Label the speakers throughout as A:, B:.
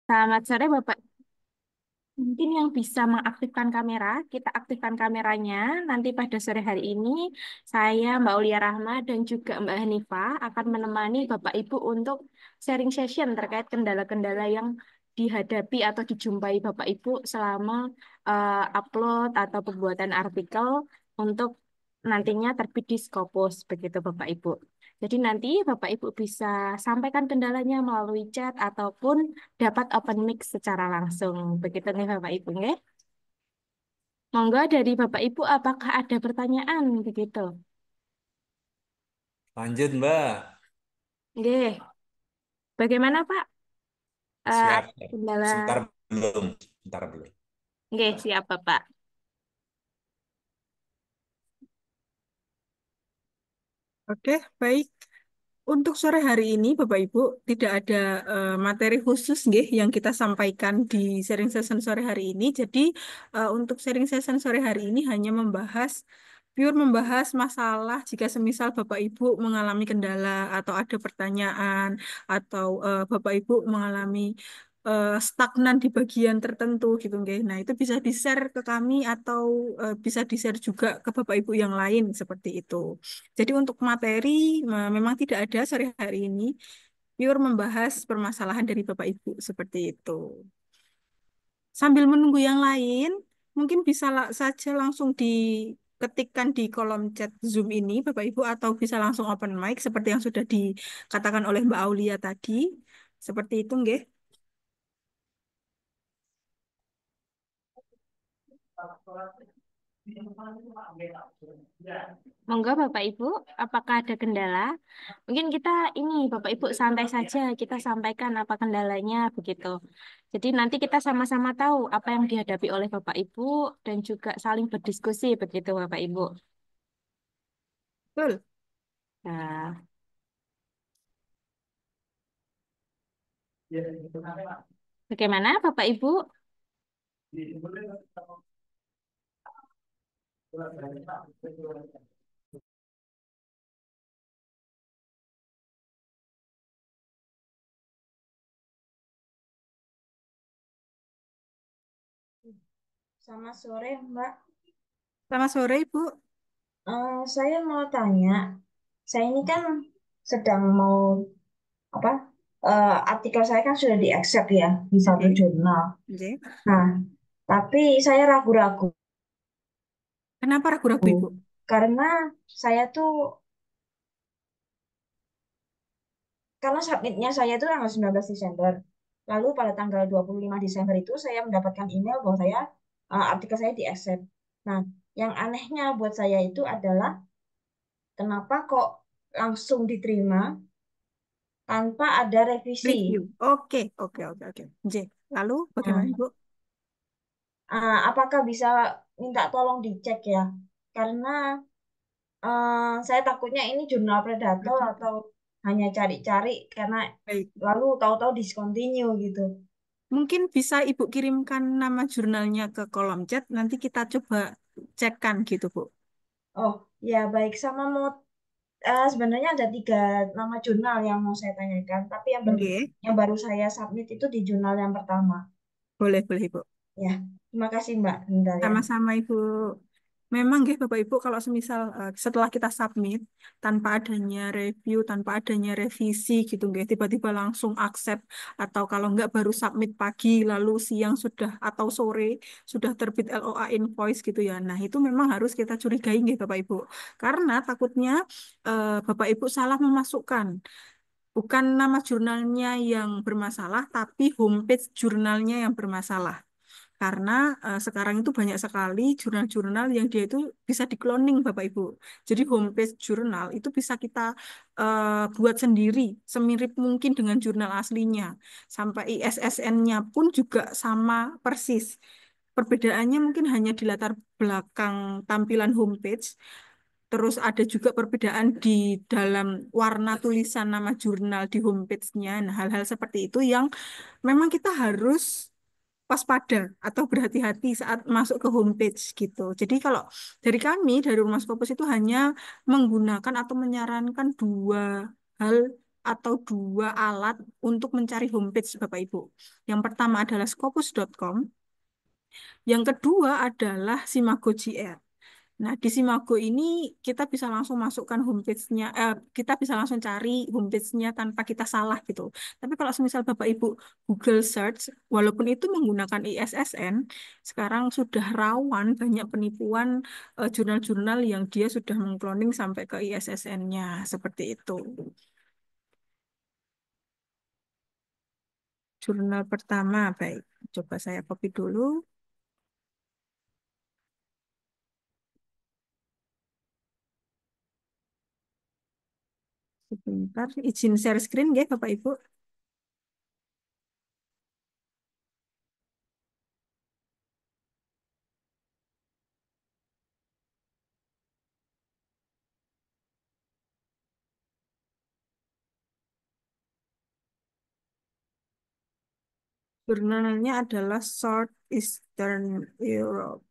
A: Selamat sore Bapak. Mungkin yang bisa mengaktifkan kamera, kita aktifkan kameranya. Nanti pada sore hari ini, saya Mbak Aulia Rahma dan juga Mbak Hanifah akan menemani Bapak Ibu untuk sharing session terkait kendala-kendala yang dihadapi atau dijumpai Bapak Ibu selama upload atau pembuatan artikel untuk nantinya terbit di Scopus, begitu Bapak Ibu. Jadi nanti Bapak Ibu bisa sampaikan kendalanya melalui chat ataupun dapat open mic secara langsung. Begitu nih Bapak Ibu, nggih. Monggo dari Bapak Ibu apakah ada pertanyaan begitu?
B: Lanjut, Mbak.
A: Nggih. Bagaimana Pak?
B: Siap.
A: Ada kendala?
B: Sebentar belum. Sebentar belum.
A: Nggih, siap Bapak.
C: Oke, baik. Untuk sore hari ini, Bapak Ibu, tidak ada materi khusus nggih yang kita sampaikan di sharing session sore hari ini. Jadi, untuk sharing session sore hari ini hanya pure membahas masalah jika semisal Bapak Ibu mengalami kendala atau ada pertanyaan atau Bapak Ibu mengalami stagnan di bagian tertentu gitu nggih. Nah, itu bisa di-share ke kami atau bisa di-share juga ke Bapak Ibu yang lain seperti itu. Jadi untuk materi memang tidak ada sore hari ini, pure membahas permasalahan dari Bapak Ibu seperti itu. Sambil menunggu yang lain, mungkin bisa saja langsung diketikkan di kolom chat Zoom ini, Bapak Ibu, atau bisa langsung open mic seperti yang sudah dikatakan oleh Mbak Aulia tadi. Seperti itu, nggih.
A: Monggo Bapak Ibu, apakah ada kendala? Mungkin kita ini Bapak Ibu santai saja, kita sampaikan apa kendalanya begitu. Jadi nanti kita sama-sama tahu apa yang dihadapi oleh Bapak Ibu dan juga saling berdiskusi begitu Bapak Ibu.
C: Betul.
A: Nah, bagaimana Bapak Ibu?
D: Selamat sore, Mbak.
C: Selamat sore, Ibu.
D: Saya mau tanya, saya ini kan sedang mau apa? Artikel saya kan sudah di-accept ya di satu
C: Oke.
D: jurnal.
C: Oke.
D: Nah, tapi saya ragu-ragu
C: Kenapa ragu-ragu, Ibu?
D: karena saya tuh karena submitnya saya itu tanggal 19 Desember. Lalu pada tanggal 25 Desember itu saya mendapatkan email bahwa artikel saya di-accept. Nah, yang anehnya buat saya itu adalah kenapa kok langsung diterima tanpa ada revisi.
C: Review. Oke, oke, oke, oke. J. Lalu bagaimana,
D: Nah,
C: Ibu?
D: apakah bisa minta tolong dicek ya? Karena saya takutnya ini jurnal predator atau hanya cari-cari karena
C: Baik.
D: lalu tahu-tahu discontinue gitu.
C: Mungkin bisa Ibu kirimkan nama jurnalnya ke kolom chat, nanti kita coba cekkan gitu, Bu.
D: Oh, ya baik sama mau sebenarnya ada 3 nama jurnal yang mau saya tanyakan, tapi
C: Oke.
D: yang baru saya submit itu di jurnal yang pertama.
C: Boleh, boleh, Ibu.
D: Ya, terima kasih Mbak. Bentar ya.
C: Sama-sama, Ibu. Memang, nggih, Bapak Ibu, kalau semisal setelah kita submit, tanpa adanya review, tanpa adanya revisi gitu, nggih, tiba-tiba langsung accept, atau kalau nggak baru submit pagi, lalu siang sudah, atau sore, sudah terbit LOA invoice gitu ya. Nah, itu memang harus kita curigai, nggih, Bapak Ibu. Karena takutnya Bapak Ibu salah memasukkan. Bukan nama jurnalnya yang bermasalah, tapi homepage jurnalnya yang bermasalah. Karena sekarang itu banyak sekali jurnal-jurnal yang dia itu bisa di-cloning, Bapak Ibu. Jadi homepage jurnal itu bisa kita buat sendiri, semirip mungkin dengan jurnal aslinya. Sampai ISSN-nya pun juga sama persis. Perbedaannya mungkin hanya di latar belakang tampilan homepage. Terus ada juga perbedaan di dalam warna tulisan nama jurnal di homepage-nya. Nah, hal-hal seperti itu yang memang kita harus waspada atau berhati-hati saat masuk ke homepage gitu. Jadi kalau dari kami, dari Rumah Scopus itu hanya menggunakan atau menyarankan dua hal atau dua alat untuk mencari homepage Bapak Ibu. Yang pertama adalah scopus.com, yang kedua adalah Simago GR. Nah, di Simago ini kita bisa langsung masukkan homepage-nya, kita bisa langsung cari homepage-nya tanpa kita salah gitu. Tapi kalau misal Bapak Ibu Google search, walaupun itu menggunakan ISSN, sekarang sudah rawan banyak penipuan jurnal-jurnal yang dia sudah mengcloning sampai ke ISSN-nya, seperti itu. Jurnal pertama, baik. Coba saya copy dulu. Sebentar, izin share screen ya Bapak Ibu. Jurnalnya adalah Southeastern Europe.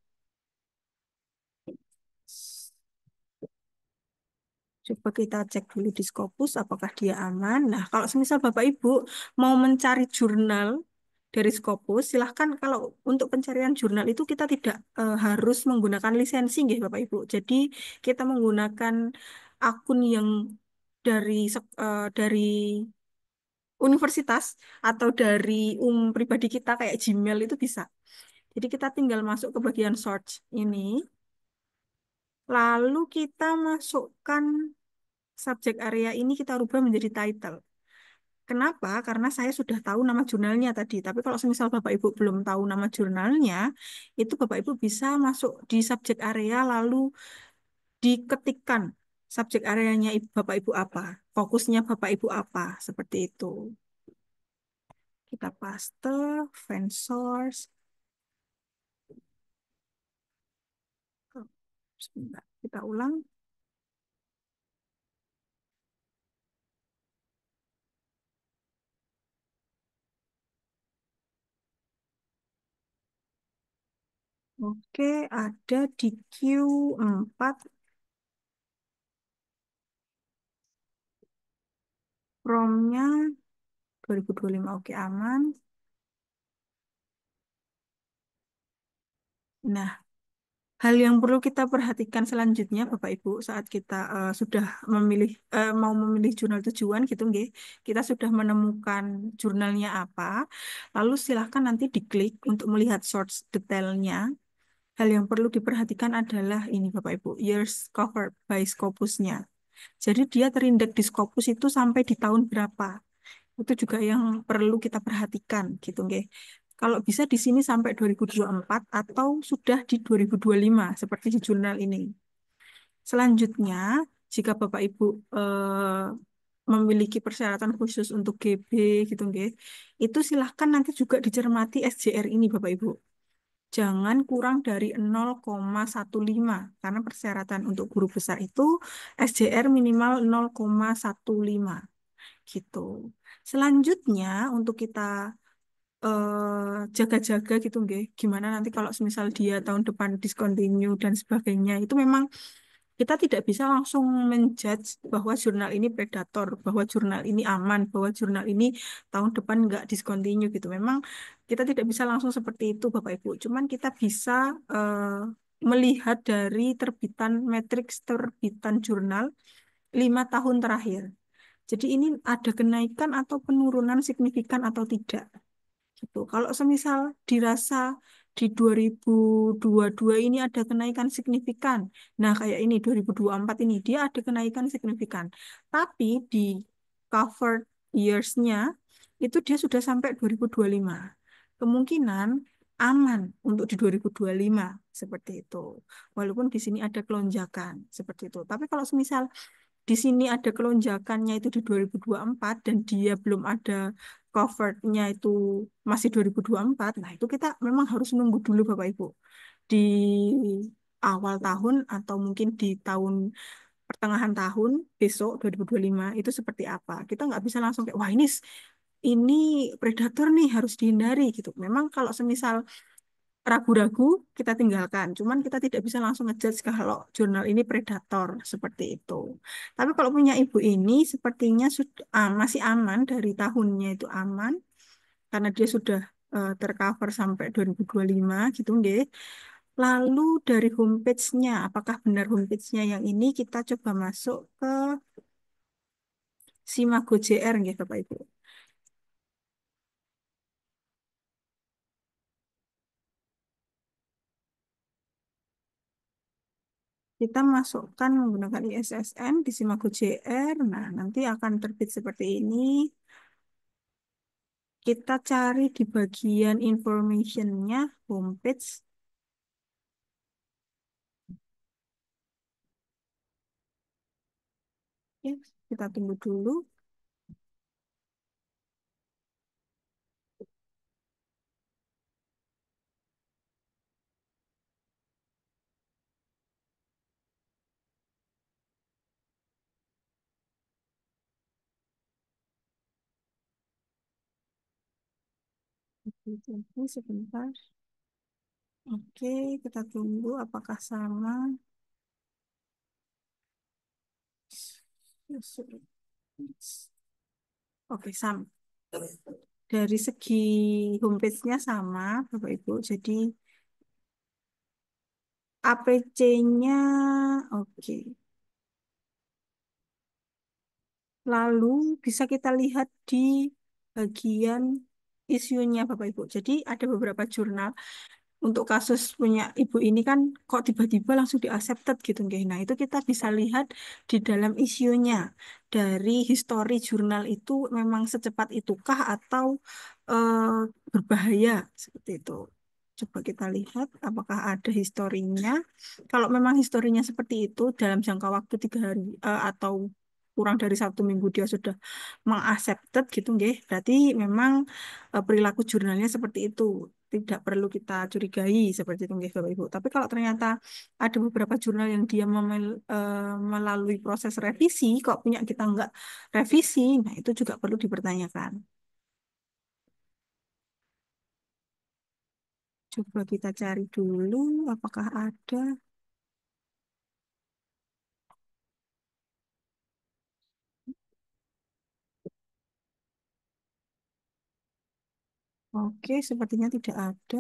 C: Coba kita cek dulu di Scopus apakah dia aman. Nah, kalau semisal Bapak Ibu mau mencari jurnal dari Scopus, silahkan kalau untuk pencarian jurnal itu kita tidak harus menggunakan lisensi, nggih, Bapak Ibu. Jadi kita menggunakan akun yang dari universitas atau dari pribadi kita kayak Gmail itu bisa. Jadi kita tinggal masuk ke bagian search ini, lalu kita masukkan subjek area ini kita rubah menjadi title. Kenapa? Karena saya sudah tahu nama jurnalnya tadi. Tapi kalau semisal Bapak Ibu belum tahu nama jurnalnya, itu Bapak Ibu bisa masuk di subjek area lalu diketikkan subjek areanya Bapak Ibu apa, fokusnya Bapak Ibu apa, seperti itu. Kita paste, fan source. Sebentar, kita ulang. Oke, ada di Q4. Promnya 2025. Oke, aman. Nah, hal yang perlu kita perhatikan selanjutnya, Bapak Ibu, saat kita sudah mau memilih jurnal tujuan gitu, nggih. Kita sudah menemukan jurnalnya apa, lalu silahkan nanti diklik untuk melihat source detailnya. Hal yang perlu diperhatikan adalah ini, Bapak Ibu, years covered by Scopusnya. Jadi dia terindeks di Scopus itu sampai di tahun berapa. Itu juga yang perlu kita perhatikan gitu nggih. Kalau bisa di sini sampai 2024 atau sudah di 2025 seperti di jurnal ini. Selanjutnya, jika Bapak Ibu memiliki persyaratan khusus untuk GB gitu nggih, itu silahkan nanti juga dicermati SJR ini Bapak Ibu. Jangan kurang dari 0,15 karena persyaratan untuk guru besar itu SJR minimal 0,15 gitu. Selanjutnya untuk kita jaga-jaga gitu nggih. Gimana nanti kalau misal dia tahun depan discontinue dan sebagainya. Itu memang kita tidak bisa langsung menjudge bahwa jurnal ini predator, bahwa jurnal ini aman, bahwa jurnal ini tahun depan nggak discontinue gitu. Memang kita tidak bisa langsung seperti itu Bapak Ibu. Cuman kita bisa melihat dari matriks terbitan jurnal 5 tahun terakhir. Jadi ini ada kenaikan atau penurunan signifikan atau tidak gitu. Kalau semisal dirasa di 2022 ini ada kenaikan signifikan. Nah, kayak ini 2024 ini dia ada kenaikan signifikan. Tapi di cover years-nya itu dia sudah sampai 2025. Kemungkinan aman untuk di 2025 seperti itu. Walaupun di sini ada kelonjakan seperti itu. Tapi kalau semisal di sini ada kelonjakannya itu di 2024 dan dia belum ada coverednya itu masih 2024. Nah, itu kita memang harus nunggu dulu Bapak Ibu. Di awal tahun atau mungkin di pertengahan tahun besok 2025 itu seperti apa. Kita nggak bisa langsung kayak, wah ini predator nih harus dihindari gitu. Memang kalau semisal ragu-ragu, kita tinggalkan. Cuman kita tidak bisa langsung ngejudge kalau jurnal ini predator seperti itu. Tapi kalau punya ibu ini sepertinya sudah masih aman dari tahunnya itu aman karena dia sudah tercover sampai 2025 gitu nggih. Lalu dari homepage-nya, apakah benar homepage-nya yang ini kita coba masuk ke Simago JR nggih Bapak Ibu. Kita masukkan menggunakan ISSN di Simago JR. Nah, nanti akan terbit seperti ini. Kita cari di bagian information-nya, homepage. Ya, kita tunggu dulu. Tunggu sebentar. Oke, kita tunggu apakah sama. Oke, sama. Dari segi homepage-nya sama, Bapak Ibu. Jadi APC-nya oke. Lalu bisa kita lihat di bagian isunya Bapak Ibu. Jadi ada beberapa jurnal untuk kasus punya ibu ini kan kok tiba-tiba langsung di accepted gitu nggih. Nah, itu kita bisa lihat di dalam isunya dari histori jurnal itu memang secepat itukah atau eh, berbahaya seperti itu. Coba kita lihat apakah ada historinya. Kalau memang historinya seperti itu dalam jangka waktu 3 hari atau kurang dari 1 minggu dia sudah mengaccepted gitu nggih. Berarti memang perilaku jurnalnya seperti itu. Tidak perlu kita curigai seperti itu nggih Bapak Ibu. Tapi kalau ternyata ada beberapa jurnal yang dia melalui proses revisi, kok punya kita nggak revisi, nah itu juga perlu dipertanyakan. Coba kita cari dulu apakah ada. Oke, sepertinya tidak ada.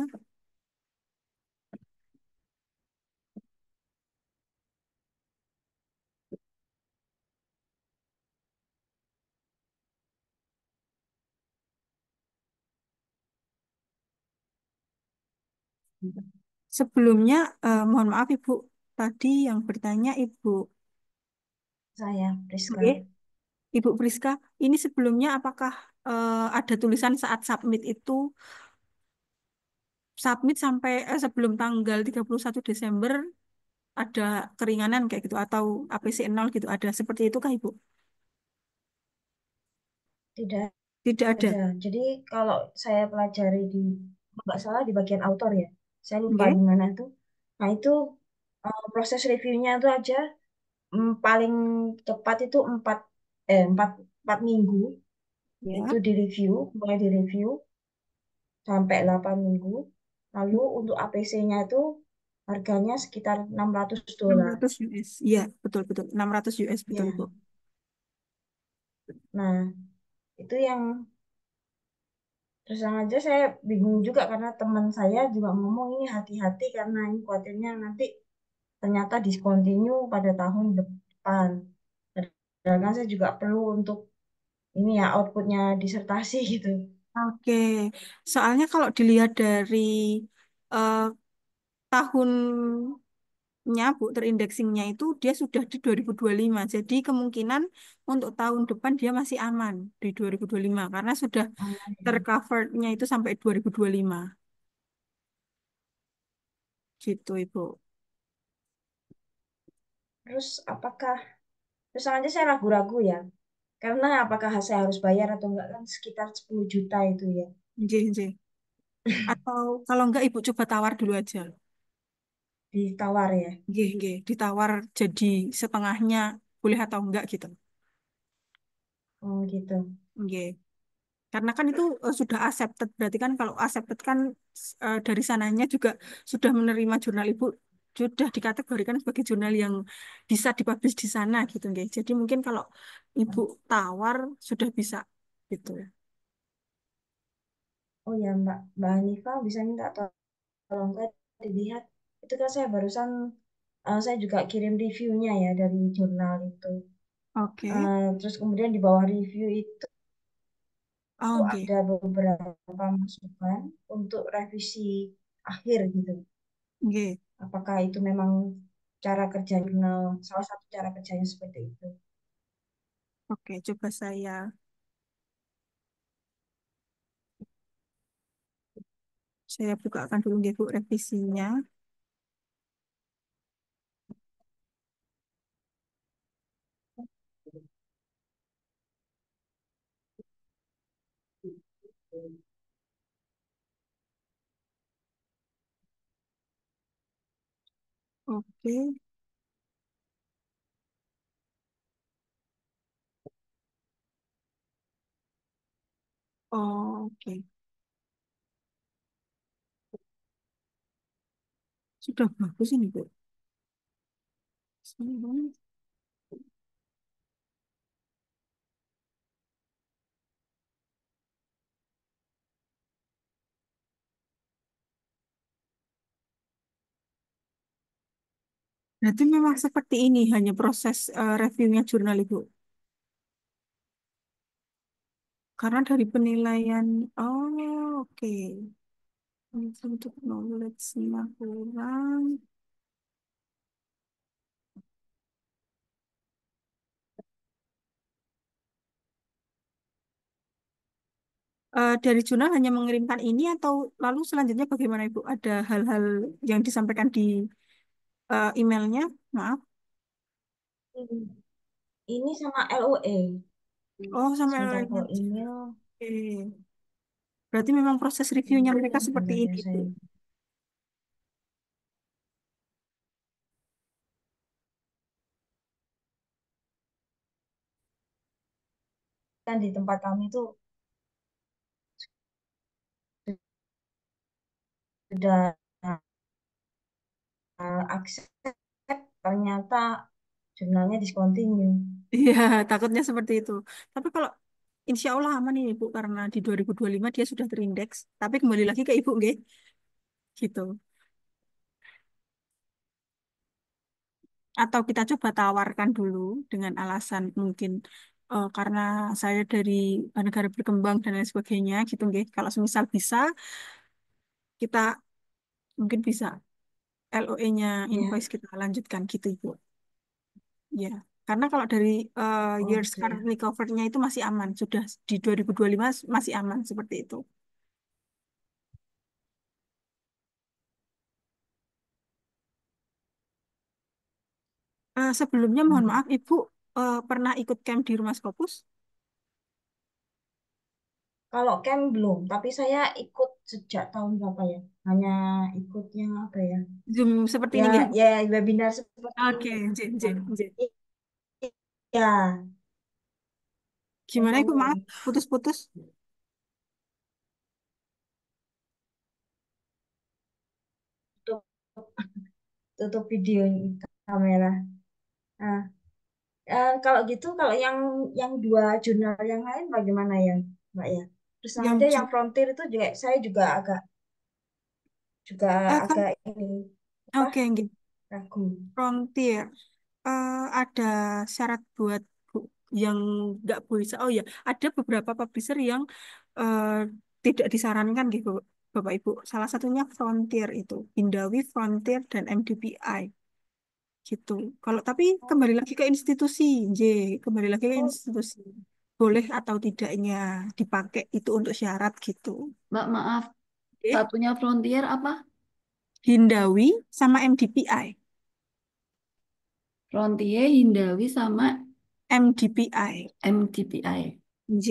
C: Sebelumnya, mohon maaf Ibu, tadi yang bertanya Ibu,
D: Saya, Priska.
C: Oke, Ibu Priska, ini sebelumnya apakah ada tulisan saat submit itu submit sampai sebelum tanggal 31 Desember ada keringanan kayak gitu atau APC 0 gitu ada seperti itu kah Ibu?
D: Tidak
C: Tidak ada.
D: ada. Jadi kalau saya pelajari di, nggak salah di bagian autor ya, saya lupa
C: Oke,
D: di mana tuh. Nah itu proses reviewnya itu aja paling cepat itu 4 minggu itu
C: ya.
D: direview, mulai direview sampai 8 minggu. Lalu untuk APC-nya itu harganya sekitar $600.
C: 600 US. Iya, betul betul. 600 US betul Ibu.
D: Ya, nah itu yang terus terang aja saya bingung juga karena teman saya juga ngomong ini hati-hati karena ini khawatirnya nanti ternyata discontinue pada tahun depan. Padahal kan saya juga perlu untuk ini ya outputnya disertasi gitu.
C: Oke, soalnya kalau dilihat dari eh, tahun Bu, terindeksingnya itu dia sudah di 2025. Jadi kemungkinan untuk tahun depan dia masih aman di 2025 karena sudah
D: Aman ya.
C: tercoverednya itu sampai 2025. Gitu, Ibu.
D: Terus apakah terus terang aja saya ragu-ragu ya. Karena apakah saya harus bayar atau enggak kan sekitar 10 juta itu ya
C: Nggih, nggih. Atau kalau enggak Ibu coba tawar dulu aja.
D: ditawar ya.
C: Nggih, nggih. Ditawar jadi setengahnya boleh atau enggak gitu.
D: Oh gitu.
C: Nggih. Karena kan itu sudah accepted, berarti kan kalau accepted kan dari sananya juga sudah menerima jurnal ibu, sudah dikategorikan sebagai jurnal yang bisa dipublish di sana gitu nggih. Jadi mungkin kalau ibu tawar sudah bisa gitu.
D: Oh ya Mbak, Mbak Hanifa bisa minta tolong kan dilihat. Itu kan saya barusan, saya juga kirim reviewnya ya dari jurnal itu.
C: Oke.
D: Terus kemudian di bawah review itu
C: Oke.
D: ada beberapa masukan untuk revisi akhir gitu.
C: Oke.
D: Apakah itu memang cara kerja jurnal, salah satu cara kerjanya seperti itu.
C: Oke, coba saya bukakan dulu nggih Bu revisinya. Oke. Oke. Sudah bagus ini Bu. Berarti memang seperti ini hanya proses reviewnya jurnal Ibu. Karena dari penilaian, oh oke. Untuk knowledge-nya kurang. Dari jurnal hanya mengirimkan ini atau lalu selanjutnya bagaimana Ibu? Ada hal-hal yang disampaikan di emailnya? Maaf.
D: Ini sama LOE.
C: Oh, sampai
D: Sebentar
C: lainnya.
D: kalau email,
C: Oke. Berarti memang proses reviewnya mereka seperti
D: sebentar ya
C: ini, Bu.
D: saya kan di tempat kami itu sudah akses, ternyata jurnalnya discontinue.
C: Iya, takutnya seperti itu. Tapi kalau insya Allah aman ini, Bu, karena di 2025 dia sudah terindeks. Tapi kembali lagi ke Ibu, nggih. Gitu. Atau kita coba tawarkan dulu dengan alasan mungkin karena saya dari negara berkembang dan lain sebagainya gitu nggih. Kalau semisal bisa kita mungkin bisa LOE-nya
D: Ya,
C: invoice kita lanjutkan gitu Ibu. Ya. Karena kalau dari years
D: oke.
C: currently covered-nya itu masih aman, sudah di 2025 masih aman seperti itu. Sebelumnya mohon maaf Ibu pernah ikut camp di Rumah Scopus?
D: Kalau camp belum, tapi saya ikut sejak tahun berapa ya? Hanya ikutnya apa ya?
C: Zoom seperti ini
D: Ya,
C: nggih, Bu?
D: ya webinar seperti
C: Oke,
D: ini.
C: J, J,
D: Nah,
C: J.
D: ya,
C: Gimana Ibu? Maaf,
D: SMU.
C: putus-putus.
D: Tutup, tutup video kamera. Nah, kalau gitu, kalau yang dua jurnal yang lain bagaimana ya, Mbak ya? Terus yang
C: Yang
D: ada yang Frontier itu juga saya juga
C: kan,
D: agak ini apa
C: oke, nggih.
D: ragu.
C: Frontier. Ada syarat buat yang nggak bisa. Oh ya, ada beberapa publisher yang eh, tidak disarankan gitu, Bapak Ibu. Salah satunya Frontier itu, Hindawi, Frontier, dan MDPI gitu. Kalau tapi kembali lagi ke institusi, J, kembali lagi ke
D: Oh,
C: institusi. Boleh atau tidaknya dipakai itu untuk syarat gitu.
E: Mbak, maaf,
C: Oke.
E: satunya Frontier apa?
C: Hindawi sama MDPI.
E: Frontier, Hindawi, sama
C: MDPI.
E: MTPI.
C: J.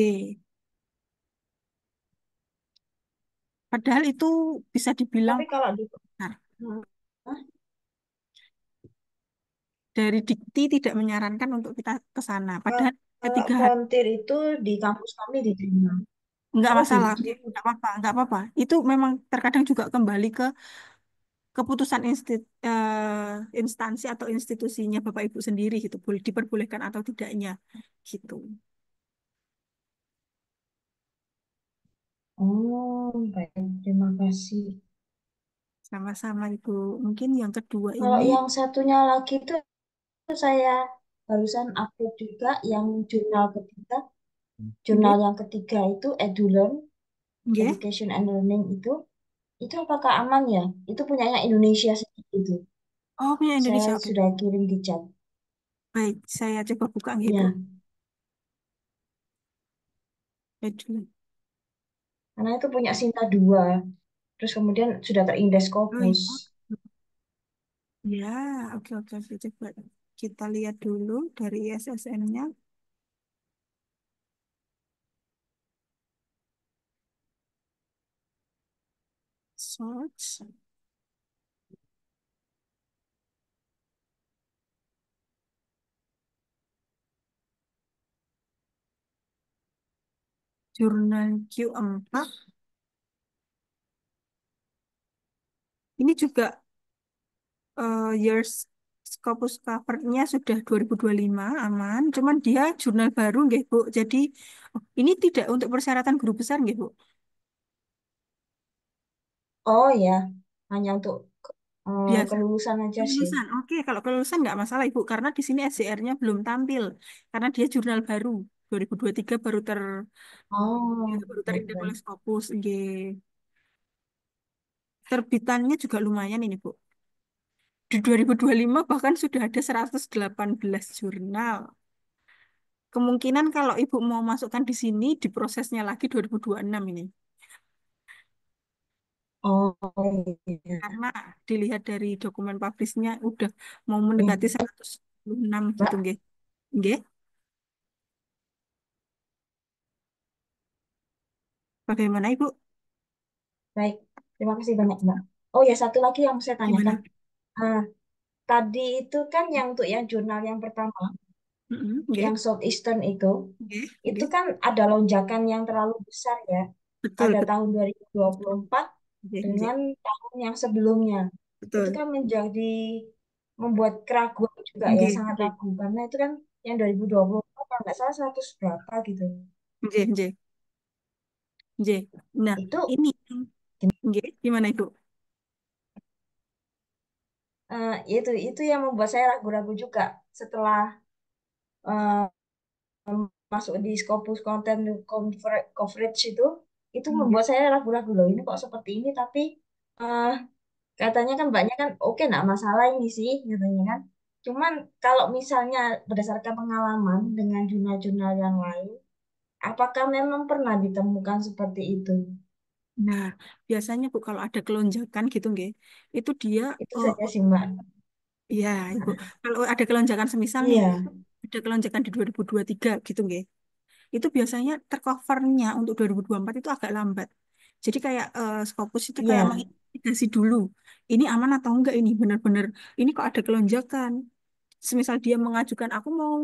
C: Padahal itu bisa dibilang
D: tapi kalau di
C: benar.
D: Hah?
C: Dari Dikti tidak menyarankan untuk kita ke sana.
D: Kalau
C: Padahal
D: kalau
C: ketiga hari
D: Frontier itu di kampus kami diterima.
C: nggak
D: Oh
C: masalah,
D: gitu.
C: nggak apa-apa, nggak apa-apa. Itu memang terkadang juga kembali ke keputusan instansi atau institusinya Bapak Ibu sendiri gitu, boleh diperbolehkan atau tidaknya gitu.
D: Oh, baik. Terima kasih.
C: Sama-sama Ibu. Mungkin yang kedua
D: Kalau
C: ini,
D: yang satunya lagi itu saya barusan update juga yang jurnal ketiga. Jurnal
C: nggih,
D: yang ketiga itu EduLearn,
C: nggih.
D: Education and Learning itu apakah aman ya? Itu punyanya Indonesia sendiri itu.
C: Oh, punya
D: Saya
C: Indonesia, oke.
D: sudah kirim di chat.
C: Baik, saya coba buka nggih, Ibu.
D: Ya,
C: Aduh.
D: karena itu punya Sinta 2. Terus kemudian sudah terindeks
C: Oh, iya.
D: Scopus.
C: Ya, oke, oke, oke. Coba kita lihat dulu dari ISSN-nya. Search. Jurnal Q4. Ini juga years Scopus cover-nya sudah 2025 aman. Cuman dia jurnal baru nggih, Bu. Jadi oh, ini tidak untuk persyaratan guru besar nggih, Bu.
D: Oh ya, hanya untuk
C: Biasa.
D: kelulusan aja sih.
C: Kelulusan. Oke, kalau kelulusan nggak masalah, Ibu. Karena di sini SJR-nya belum tampil. Karena dia jurnal baru. 2023
D: Oh,
C: baru terindek oleh
D: baik-baik.
C: Scopus. Nggih. Terbitannya juga lumayan ini, Bu. Di 2025 bahkan sudah ada 118 jurnal. Kemungkinan kalau Ibu mau masukkan di sini, diprosesnya lagi 2026 ini.
D: Oh iya.
C: Karena dilihat dari dokumen publishnya udah mau
D: Nih,
C: mendekati 106 gitu,
D: Mbak.
C: nggih. Nggih. Bagaimana, Ibu?
D: Baik. Terima kasih banyak, Mbak. Oh ya, satu lagi yang saya tanyakan.
C: Gimana?
D: Ah, tadi itu kan yang untuk yang jurnal yang pertama,
C: Mm-mm, nggih.
D: yang Southeastern
C: Nggih,
D: itu
C: nggih.
D: kan ada lonjakan yang terlalu besar ya
C: Betul,
D: pada
C: betul.
D: tahun 2024
C: Nggih, nggih.
D: dengan tahun yang sebelumnya. Itu
C: Betul.
D: kan membuat keraguan juga ya,
C: Nggih,
D: sangat
C: nggih.
D: ragu. Karena itu kan yang 2024 kalau nggak salah 100 berapa gitu.
C: Nggih, nggih. Nggih. Nah,
D: Itu
C: ini nggih, gimana, Ibu?
D: itu yang membuat saya ragu-ragu juga setelah eh, masuk di Scopus Content Coverage itu
C: Nggih.
D: membuat saya ragu-ragu loh. Ini kok seperti ini tapi eh, katanya kan banyak kan oke nggak masalah ini sih katanya kan. Cuman kalau misalnya berdasarkan pengalaman dengan jurnal-jurnal yang lain, apakah memang pernah ditemukan seperti itu?
C: Nah, biasanya Bu kalau ada kelonjakan gitu nggih, itu dia
D: Itu
C: oh,
D: saja sih Mbak.
C: iya, Ibu. Kalau ada kelonjakan semisal nih,
D: Iya,
C: ada kelonjakan di 2023 gitu nggih. Itu biasanya tercovernya untuk 2024 itu agak lambat. Jadi kayak Scopus itu kayak
D: iya,
C: menginvestigasi dulu. Ini aman atau enggak ini benar-benar ini kok ada kelonjakan. Semisal dia mengajukan aku mau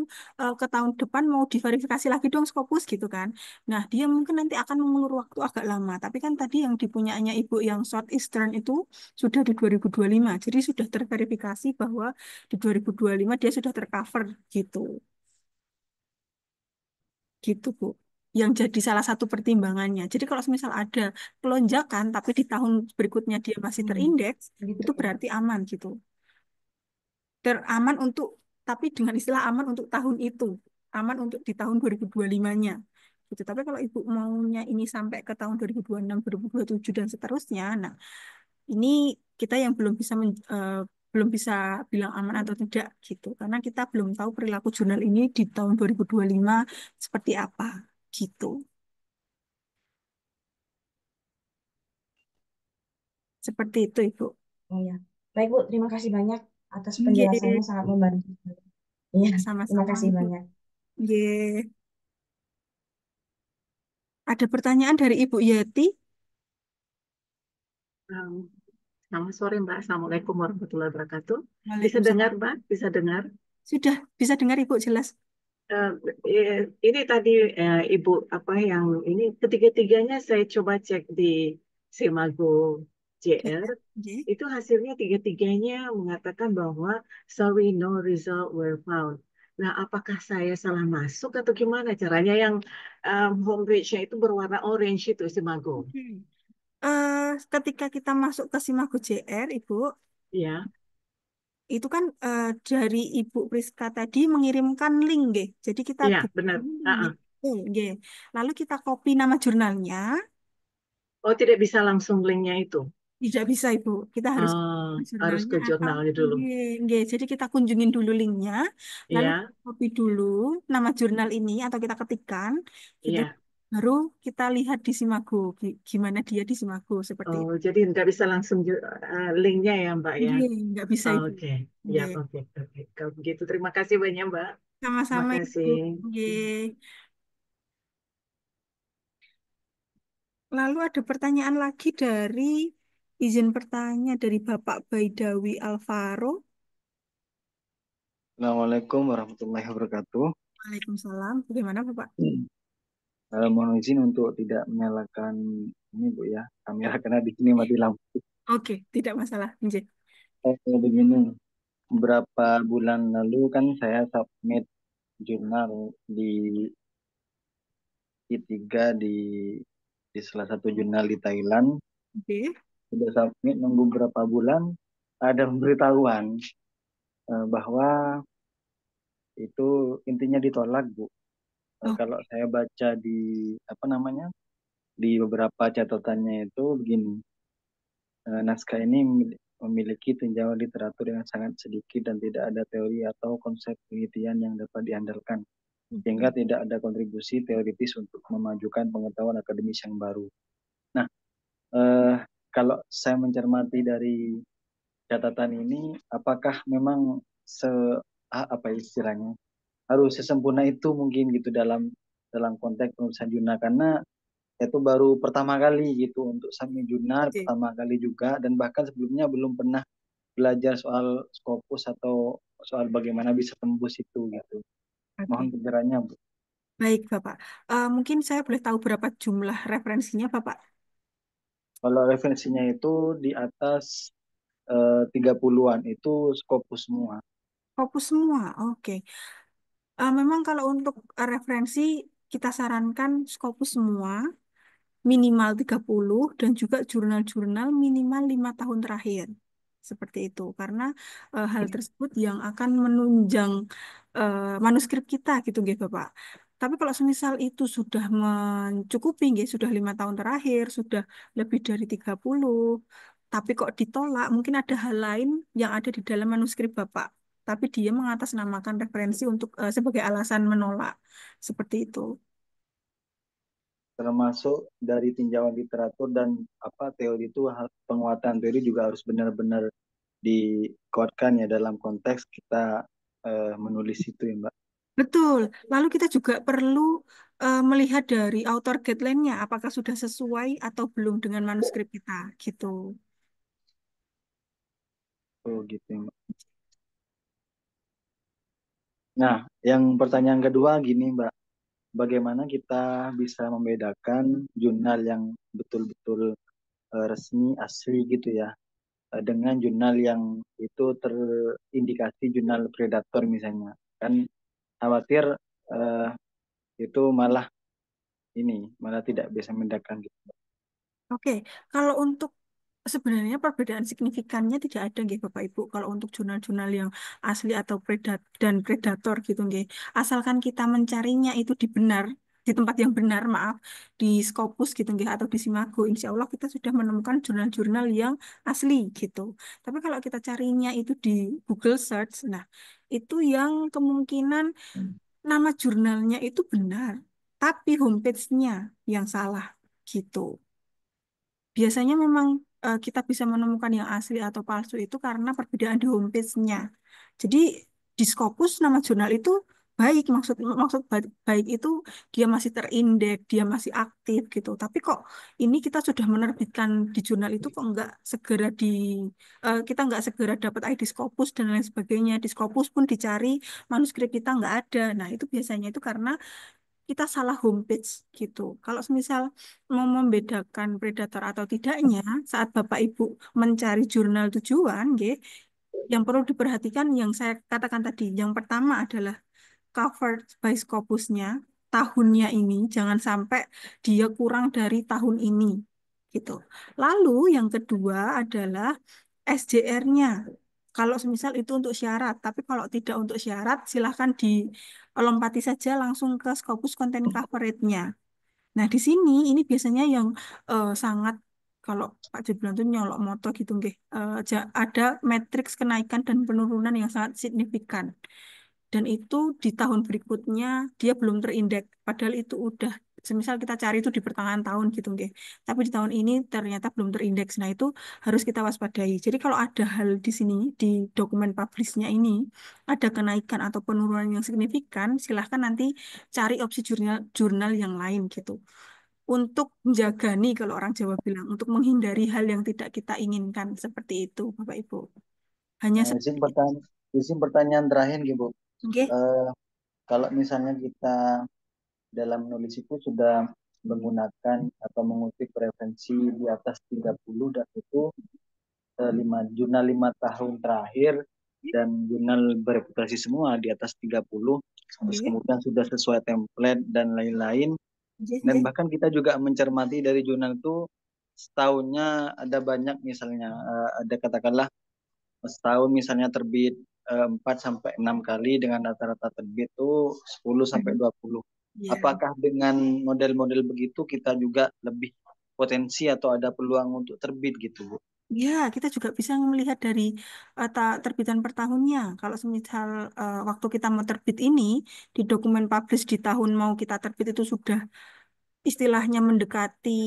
C: ke tahun depan mau diverifikasi lagi dong Scopus gitu kan. Nah, dia mungkin nanti akan mengulur waktu agak lama. Tapi kan tadi yang dipunyanya Ibu yang Southeastern itu sudah di 2025. Jadi sudah terverifikasi bahwa di 2025 dia sudah tercover gitu. Gitu, Bu. Yang jadi salah satu pertimbangannya. Jadi kalau misal ada pelonjakan tapi di tahun berikutnya dia masih
D: hmm,
C: terindeks,
D: gitu
C: itu
D: ya.
C: berarti aman gitu. Teraman untuk tapi dengan istilah aman untuk tahun itu. Aman untuk di tahun 2025-nya. Gitu. Tapi kalau Ibu maunya ini sampai ke tahun 2026, 2027 dan seterusnya, nah ini kita yang belum bisa bilang aman atau tidak gitu. Karena kita belum tahu perilaku jurnal ini di tahun 2025 seperti apa gitu. Seperti itu, Ibu.
D: Oh ya. Baik Bu, terima kasih banyak atas
C: Nggih,
D: penjelasannya sangat membantu. Iya, terima
C: sama-sama,
D: kasih
C: Ibu.
D: banyak.
C: Nggih. Ada pertanyaan dari Ibu Yeti?
F: Um, Selamat sore Mbak, Assalamualaikum warahmatullahi wabarakatuh. Bisa dengar
C: Waalaikumsalam.
F: Mbak? Bisa dengar?
C: Sudah bisa dengar Ibu jelas?
F: Eh, ini tadi Ibu apa yang ini ketiga-tiganya saya coba cek di Simago JR,
C: Oke.
F: itu hasilnya tiga-tiganya mengatakan bahwa sorry no result were found. Nah, apakah saya salah masuk atau gimana caranya yang homepage-nya itu berwarna orange itu Simago?
C: Oke. Ketika kita masuk ke Simago JR, Ibu,
F: Ya,
C: itu kan dari Ibu Priska tadi mengirimkan link, nggih. Jadi kita
F: iya
C: buka
F: benar.
C: dulu
F: Ah,
C: linknya.
F: ah.
C: Nggih. Lalu kita copy nama jurnalnya.
F: Oh, tidak bisa langsung linknya itu.
C: Tidak bisa, Ibu. Kita harus
F: Harus
C: jurnalnya
F: ke
C: atau
F: jurnalnya dulu.
C: nggih, nggih. Jadi kita kunjungin dulu linknya, lalu
F: Iya,
C: kita copy dulu nama jurnal ini atau kita ketikkan, gitu.
F: iya.
C: Baru kita lihat di Simago, gimana dia di Simago seperti
F: Oh,
C: itu.
F: jadi nggak bisa langsung linknya ya, Mbak ya.
C: Nggih, nggak bisa, Ibu.
F: Oke, ya,
C: Nggih.
F: oke, oke. Kalau begitu, terima kasih banyak, Mbak. Terima
C: Sama-sama,
F: kasih.
C: Ibu. Nggih. Lalu ada pertanyaan lagi dari izin bertanya dari Bapak Baidawi Alvaro.
G: Assalamualaikum warahmatullahi wabarakatuh.
C: Waalaikumsalam. Bagaimana, Bapak?
G: Mohon izin untuk tidak menyalakan ini Bu ya kamera karena di sini mati lampu.
C: Oke, tidak masalah. Nggih.
G: Begini, beberapa bulan lalu kan saya submit jurnal di I3 di salah satu jurnal di Thailand.
C: Oke.
G: Sudah submit nunggu berapa bulan ada pemberitahuan bahwa itu intinya ditolak Bu.
C: Oh,
G: Kalau saya baca di apa namanya di beberapa catatannya itu begini. Naskah ini memiliki tinjauan literatur yang sangat sedikit dan tidak ada teori atau konsep penelitian yang dapat diandalkan, sehingga
C: oke.
G: tidak ada kontribusi teoritis untuk memajukan pengetahuan akademis yang baru. Nah, eh, kalau saya mencermati dari catatan ini, apakah memang apa istilahnya harus sesempurna itu mungkin gitu dalam konteks penulisan jurnal karena itu baru pertama kali gitu untuk submit jurnal
C: Oke.
G: pertama kali juga dan bahkan sebelumnya belum pernah belajar soal Scopus atau soal bagaimana bisa tembus itu gitu. Mohon
C: Oke.
G: pencerahannya, Bu.
C: Baik, Bapak. Mungkin saya boleh tahu berapa jumlah referensinya, Bapak?
G: Kalau referensinya itu di atas 30-an itu Scopus semua.
C: Fokus semua. Oke. Memang kalau untuk referensi kita sarankan Scopus semua minimal 30 dan juga jurnal-jurnal minimal 5 tahun terakhir. Seperti itu. Karena hal tersebut yang akan menunjang manuskrip kita gitu nggih Bapak. Tapi kalau semisal itu sudah mencukupi nggih, sudah 5 tahun terakhir, sudah lebih dari 30, tapi kok ditolak, mungkin ada hal lain yang ada di dalam manuskrip Bapak. Tapi dia mengatasnamakan referensi untuk sebagai alasan menolak. Seperti itu.
G: Termasuk dari tinjauan literatur dan apa teori itu penguatan teori juga harus benar-benar dikuatkan ya dalam konteks kita menulis itu ya Mbak.
C: Betul. Lalu kita juga perlu melihat dari author guideline-nya, apakah sudah sesuai atau belum dengan manuskrip kita, gitu.
G: Oh gitu ya Mbak. Nah, yang pertanyaan kedua gini Mbak, bagaimana kita bisa membedakan jurnal yang betul-betul resmi asli gitu ya dengan jurnal yang itu terindikasi jurnal predator misalnya kan khawatir eh, itu malah tidak bisa membedakan gitu.
C: Oke, kalau untuk sebenarnya perbedaan signifikannya tidak ada nggih Bapak Ibu kalau untuk jurnal-jurnal yang asli atau dan predator gitu nggih. Asalkan kita mencarinya itu di tempat yang benar, maaf, di Scopus gitu nggih atau di Simago, insya Allah kita sudah menemukan jurnal-jurnal yang asli gitu. Tapi kalau kita carinya itu di Google Search, nah itu yang kemungkinan nama jurnalnya itu benar, tapi homepage-nya yang salah gitu. Biasanya memang kita bisa menemukan yang asli atau palsu itu karena perbedaan di homepage-nya. Jadi di Scopus nama jurnal itu baik, maksud maksud baik itu dia masih terindeks, dia masih aktif gitu. Tapi kok ini kita sudah menerbitkan di jurnal itu kok nggak segera kita nggak segera dapat ID Scopus dan lain sebagainya. Di Scopus pun dicari, manuskrip kita nggak ada. Nah, itu biasanya itu karena kita salah homepage gitu. Kalau misal mau membedakan predator atau tidaknya, saat Bapak Ibu mencari jurnal tujuan, nggih, yang perlu diperhatikan yang saya katakan tadi, yang pertama adalah covered by Scopusnya, tahunnya ini, jangan sampai dia kurang dari tahun ini, gitu. Lalu yang kedua adalah SJR-nya. Kalau semisal itu untuk syarat, tapi kalau tidak untuk syarat, silahkan dilompati saja langsung ke Scopus Content Coverage-nya. Nah, di sini ini biasanya yang sangat kalau Pak Jeblan itu nyolok moto gitu, nggih. Ada matriks kenaikan dan penurunan yang sangat signifikan. Dan itu di tahun berikutnya dia belum terindeks. Padahal itu udah, semisal kita cari itu di pertengahan tahun gitu, nggih. Tapi di tahun ini ternyata belum terindeks. Nah, itu harus kita waspadai. Jadi kalau ada hal di sini, di dokumen publishnya ini, ada kenaikan atau penurunan yang signifikan, silahkan nanti cari opsi jurnal yang lain gitu. Untuk menjaga nih, kalau orang Jawa bilang, untuk menghindari hal yang tidak kita inginkan. Seperti itu, Bapak Ibu. Hanya
G: Nah,
C: seperti itu.
G: izin pertanyaan terakhir gitu.
C: Oke.
G: Eh, Kalau misalnya kita dalam menulis itu sudah menggunakan atau mengutip referensi di atas 30 dan itu jurnal 5 tahun terakhir dan jurnal bereputasi semua di atas 30, terus
C: Oke.
G: kemudian sudah sesuai template dan lain-lain,
C: Oke,
G: dan
C: oke.
G: bahkan kita juga mencermati dari jurnal itu setahunnya ada banyak misalnya ada katakanlah setahun misalnya terbit 4 sampai 6 kali dengan rata-rata terbit itu 10 sampai
C: Mhm.
G: 20.
C: Ya.
G: Apakah dengan model-model begitu kita juga lebih potensi atau ada peluang untuk terbit gitu, Bu?
C: Ya, kita juga bisa melihat dari terbitan per tahunnya. Kalau semisal waktu kita mau terbit ini, di dokumen publish di tahun mau kita terbit itu sudah istilahnya mendekati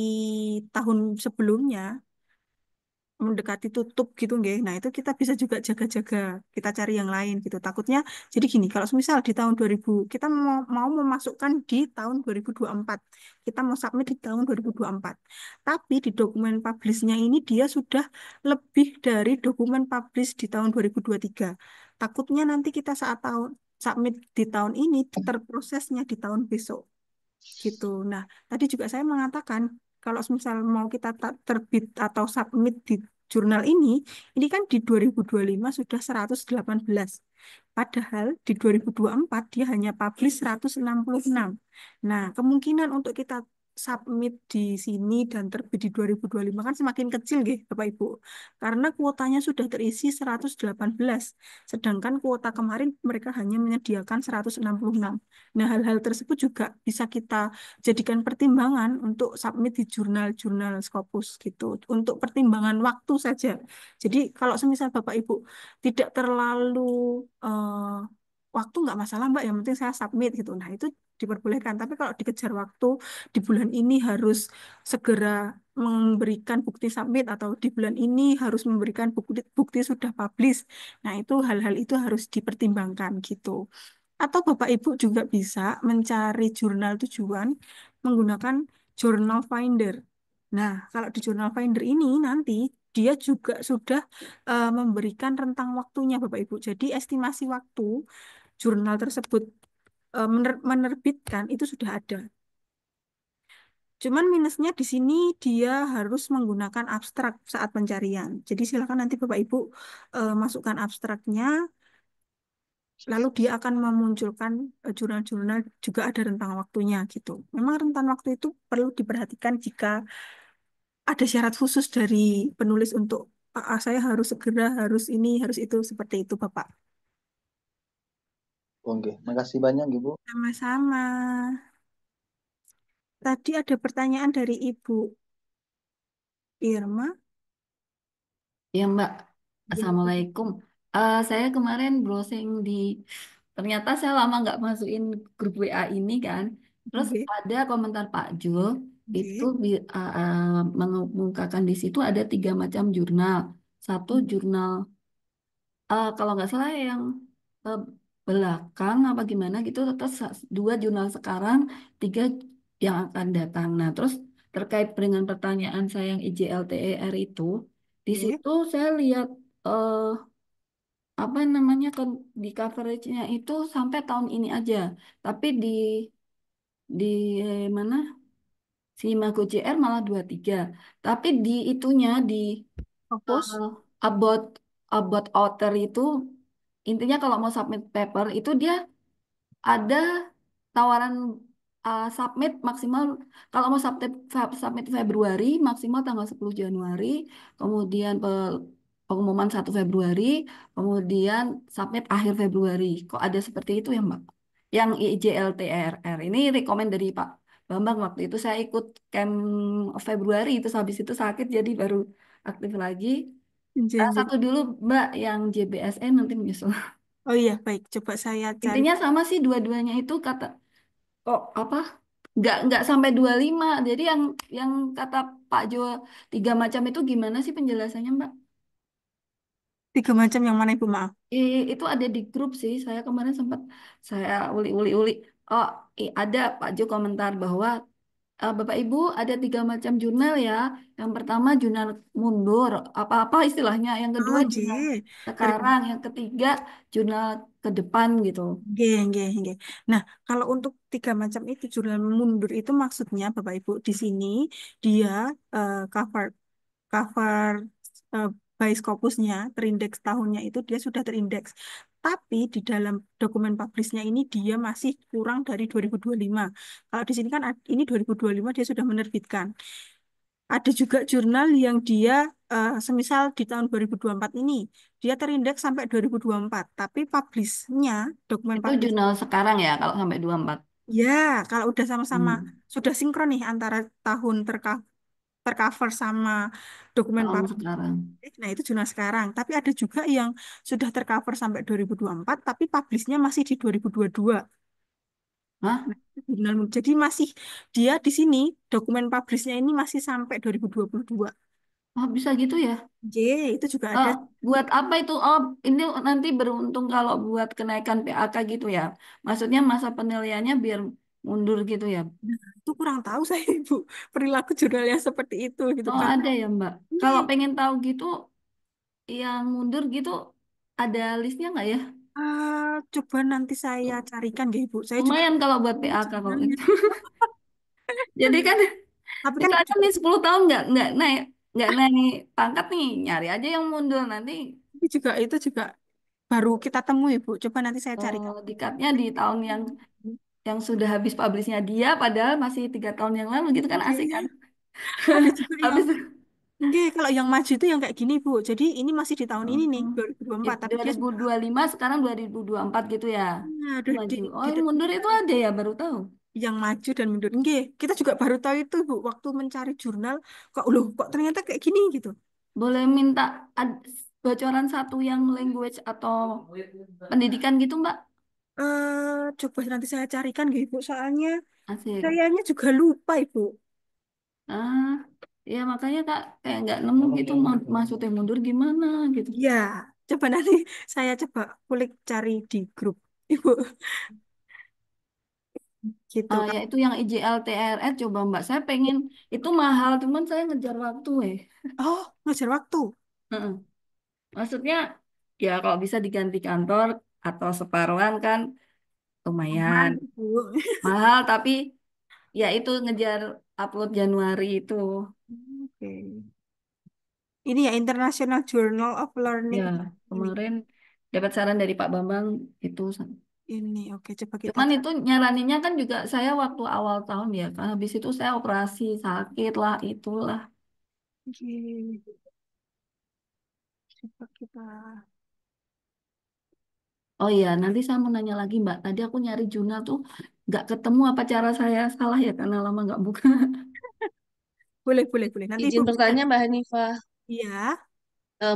C: tahun sebelumnya, mendekati tutup gitu nggih. Nah, itu kita bisa juga jaga-jaga, kita cari yang lain gitu. Takutnya jadi gini, kalau misal di tahun 2000 kita mau memasukkan di tahun 2024. Kita mau submit di tahun 2024. Tapi di dokumen publish-nya ini dia sudah lebih dari dokumen publish di tahun 2023. Takutnya nanti kita saat tahun submit di tahun ini terprosesnya di tahun besok gitu. Nah, tadi juga saya mengatakan kalau misal mau kita terbit atau submit di jurnal ini kan di 2025 sudah 118. Padahal di 2024 dia hanya publish 166. Nah, kemungkinan untuk kita submit di sini dan terbit di 2025 kan semakin kecil nggih, Bapak Ibu. Karena kuotanya sudah terisi 118. Sedangkan kuota kemarin mereka hanya menyediakan 166. Nah, hal-hal tersebut juga bisa kita jadikan pertimbangan untuk submit di jurnal-jurnal Scopus gitu. Untuk pertimbangan waktu saja. Jadi kalau semisal Bapak Ibu tidak terlalu waktu nggak masalah Mbak, yang penting saya submit gitu. Nah, itu diperbolehkan. Tapi kalau dikejar waktu di bulan ini harus segera memberikan bukti submit atau di bulan ini harus memberikan bukti, bukti sudah publish. Nah, itu hal-hal itu harus dipertimbangkan gitu. Atau Bapak Ibu juga bisa mencari jurnal tujuan menggunakan Journal Finder. Nah, kalau di Journal Finder ini nanti dia juga sudah memberikan rentang waktunya Bapak Ibu. Jadi estimasi waktu jurnal tersebut menerbitkan itu sudah ada. Cuman minusnya di sini dia harus menggunakan abstrak saat pencarian. Jadi silakan nanti Bapak Ibu masukkan abstraknya. Lalu dia akan memunculkan jurnal-jurnal juga ada rentang waktunya gitu. Memang rentang waktu itu perlu diperhatikan jika ada syarat khusus dari penulis untuk saya harus segera, harus ini, harus itu, seperti itu Bapak.
G: Oke, makasih banyak Ibu.
C: Sama-sama. Tadi ada pertanyaan dari Ibu Irma.
E: Ya Mbak,
C: Gimana?
E: Assalamualaikum. Saya kemarin browsing ternyata saya lama nggak masukin grup WA ini kan. Terus
C: Oke,
E: ada komentar Pak Jul, itu
C: oke,
E: mengungkapkan di situ ada 3 macam jurnal. Satu jurnal, kalau nggak salah yang belakang apa gimana gitu, terus dua jurnal sekarang, tiga yang akan datang. Nah, terus terkait dengan pertanyaan saya yang IJLTER itu, di
C: Oke.
E: situ saya lihat eh, apa namanya di coveragenya itu sampai tahun ini aja, tapi di mana si Mago JR malah 23, tapi di itunya di
C: Fokus.
E: eh, about about author itu intinya kalau mau submit paper itu dia ada tawaran submit maksimal kalau mau submit Februari maksimal tanggal 10 Januari, kemudian pengumuman 1 Februari, kemudian submit akhir Februari. Kok ada seperti itu ya, Mbak? Yang IJLTRR ini rekomend dari Pak Bambang waktu itu saya ikut camp Februari itu habis itu sakit jadi baru aktif lagi.
C: Janji.
E: Satu dulu Mbak yang JBSN nanti menyusul.
C: Oh iya, baik. Coba saya cari.
E: Intinya sama sih dua-duanya itu kata kok apa nggak sampai 25. Jadi yang kata Pak Jo tiga macam itu gimana sih penjelasannya Mbak?
C: 3 macam yang mana Ibu? Maaf.
E: Itu ada di grup sih. Saya kemarin sempat saya uli-uli. Oh, ada Pak Jo komentar bahwa Bapak Ibu ada 3 macam jurnal ya. Yang pertama jurnal mundur, apa-apa istilahnya. Yang kedua
C: Oh,
E: jurnal
C: J.
E: sekarang, yang ketiga jurnal ke depan gitu.
C: Nggih, nggih, nggih. Nah, kalau untuk 3 macam itu jurnal mundur itu maksudnya Bapak Ibu di sini dia cover cover eh, by Scopusnya terindeks tahunnya itu dia sudah terindeks. Tapi di dalam dokumen publishnya ini dia masih kurang dari 2025. Kalau di sini kan ini 2025 dia sudah menerbitkan. Ada juga jurnal yang dia semisal di tahun 2024 ini dia terindeks sampai 2024, tapi publishnya dokumen
E: Itu
C: publish
E: jurnal sekarang ya kalau sampai 24.
C: ya kalau udah sama-sama
E: Hmm,
C: sudah sinkron nih antara tahun tercover sama dokumen
E: tahun
C: publish.
E: sekarang.
C: Nah, itu jurnal sekarang. Tapi ada juga yang sudah tercover sampai 2024, tapi publishnya masih di 2022.
E: Hah?
C: Nah, itu jurnal, jadi masih dia di sini dokumen publishnya ini masih sampai 2022.
E: Oh, bisa gitu ya?
C: J, itu juga ada.
E: Buat apa itu? Oh, ini nanti beruntung kalau buat kenaikan PAK gitu ya. Maksudnya masa penilaiannya biar mundur gitu ya.
C: Nah, itu kurang tahu saya Ibu perilaku jurnal yang seperti itu gitu
E: Oh,
C: karena
E: ada ya, Mbak.
C: ini
E: Kalau pengen tahu gitu, yang mundur gitu, ada listnya nggak ya?
C: coba nanti saya carikan ya Ibu. Saya juga
E: Lumayan kalau buat
C: ini
E: PAK kalau
C: jurnalnya.
E: itu. Jadi kan
C: Tapi kan
E: misalnya nih 10 tahun nggak naik pangkat nih, nyari aja yang mundur nanti.
C: itu juga baru kita temui Bu. Coba nanti saya
E: Oh,
C: carikan.
E: dikatnya di tahun yang sudah habis publishnya dia, padahal masih 3 tahun yang lalu gitu kan asik kan?
C: Oke. Ada juga yang
E: Habis
C: enggak, kalau yang maju itu yang kayak gini Bu. Jadi ini masih di tahun ini nih
E: oh,
C: 2024, tapi dia sudah
E: 2025 sekarang 2024 gitu ya.
C: aduh,
E: Maju. Oh,
C: di
E: yang
C: depan
E: mundur itu ada ya baru tahu.
C: yang maju dan mundur. Enggak, kita juga baru tahu itu Bu waktu mencari jurnal kok loh kok ternyata kayak gini gitu.
E: Boleh minta bocoran satu yang language atau pendidikan gitu, Mbak?
C: Coba nanti saya carikan gitu Bu. Soalnya
E: Asik.
C: kayaknya juga lupa Ibu.
E: Ah, ya makanya Kak kayak nggak nemu gitu maksudnya mundur gimana gitu.
C: Ya, coba nanti saya coba kulik cari di grup Ibu gitu
E: Ah,
C: kan.
E: ya itu yang IJLTRR coba Mbak. Saya pengen itu mahal, cuman saya ngejar waktu.
C: Oh, ngejar waktu.
E: Heeh. Maksudnya ya kalau bisa diganti kantor atau separuhan kan
C: Aman
E: lumayan.
C: Ibu.
E: Mahal tapi ya itu ngejar upload Januari itu.
C: Oke. Ini ya International Journal of Learning.
E: Ya,
C: Ini,
E: kemarin dapat saran dari Pak Bambang itu.
C: ini oke coba kita
E: Cuman
C: cari.
E: itu nyaraninnya kan juga saya waktu awal tahun ya, kan habis itu saya operasi sakit lah itulah.
C: Oke, coba kita.
E: Oh iya, nanti saya mau nanya lagi Mbak. Tadi aku nyari jurnal tuh nggak ketemu apa cara saya salah ya karena lama nggak buka.
C: Boleh, boleh, boleh. Nanti Ibu
H: Izin
C: bisa.
H: bertanya Mbak Hanifah,
C: Iya.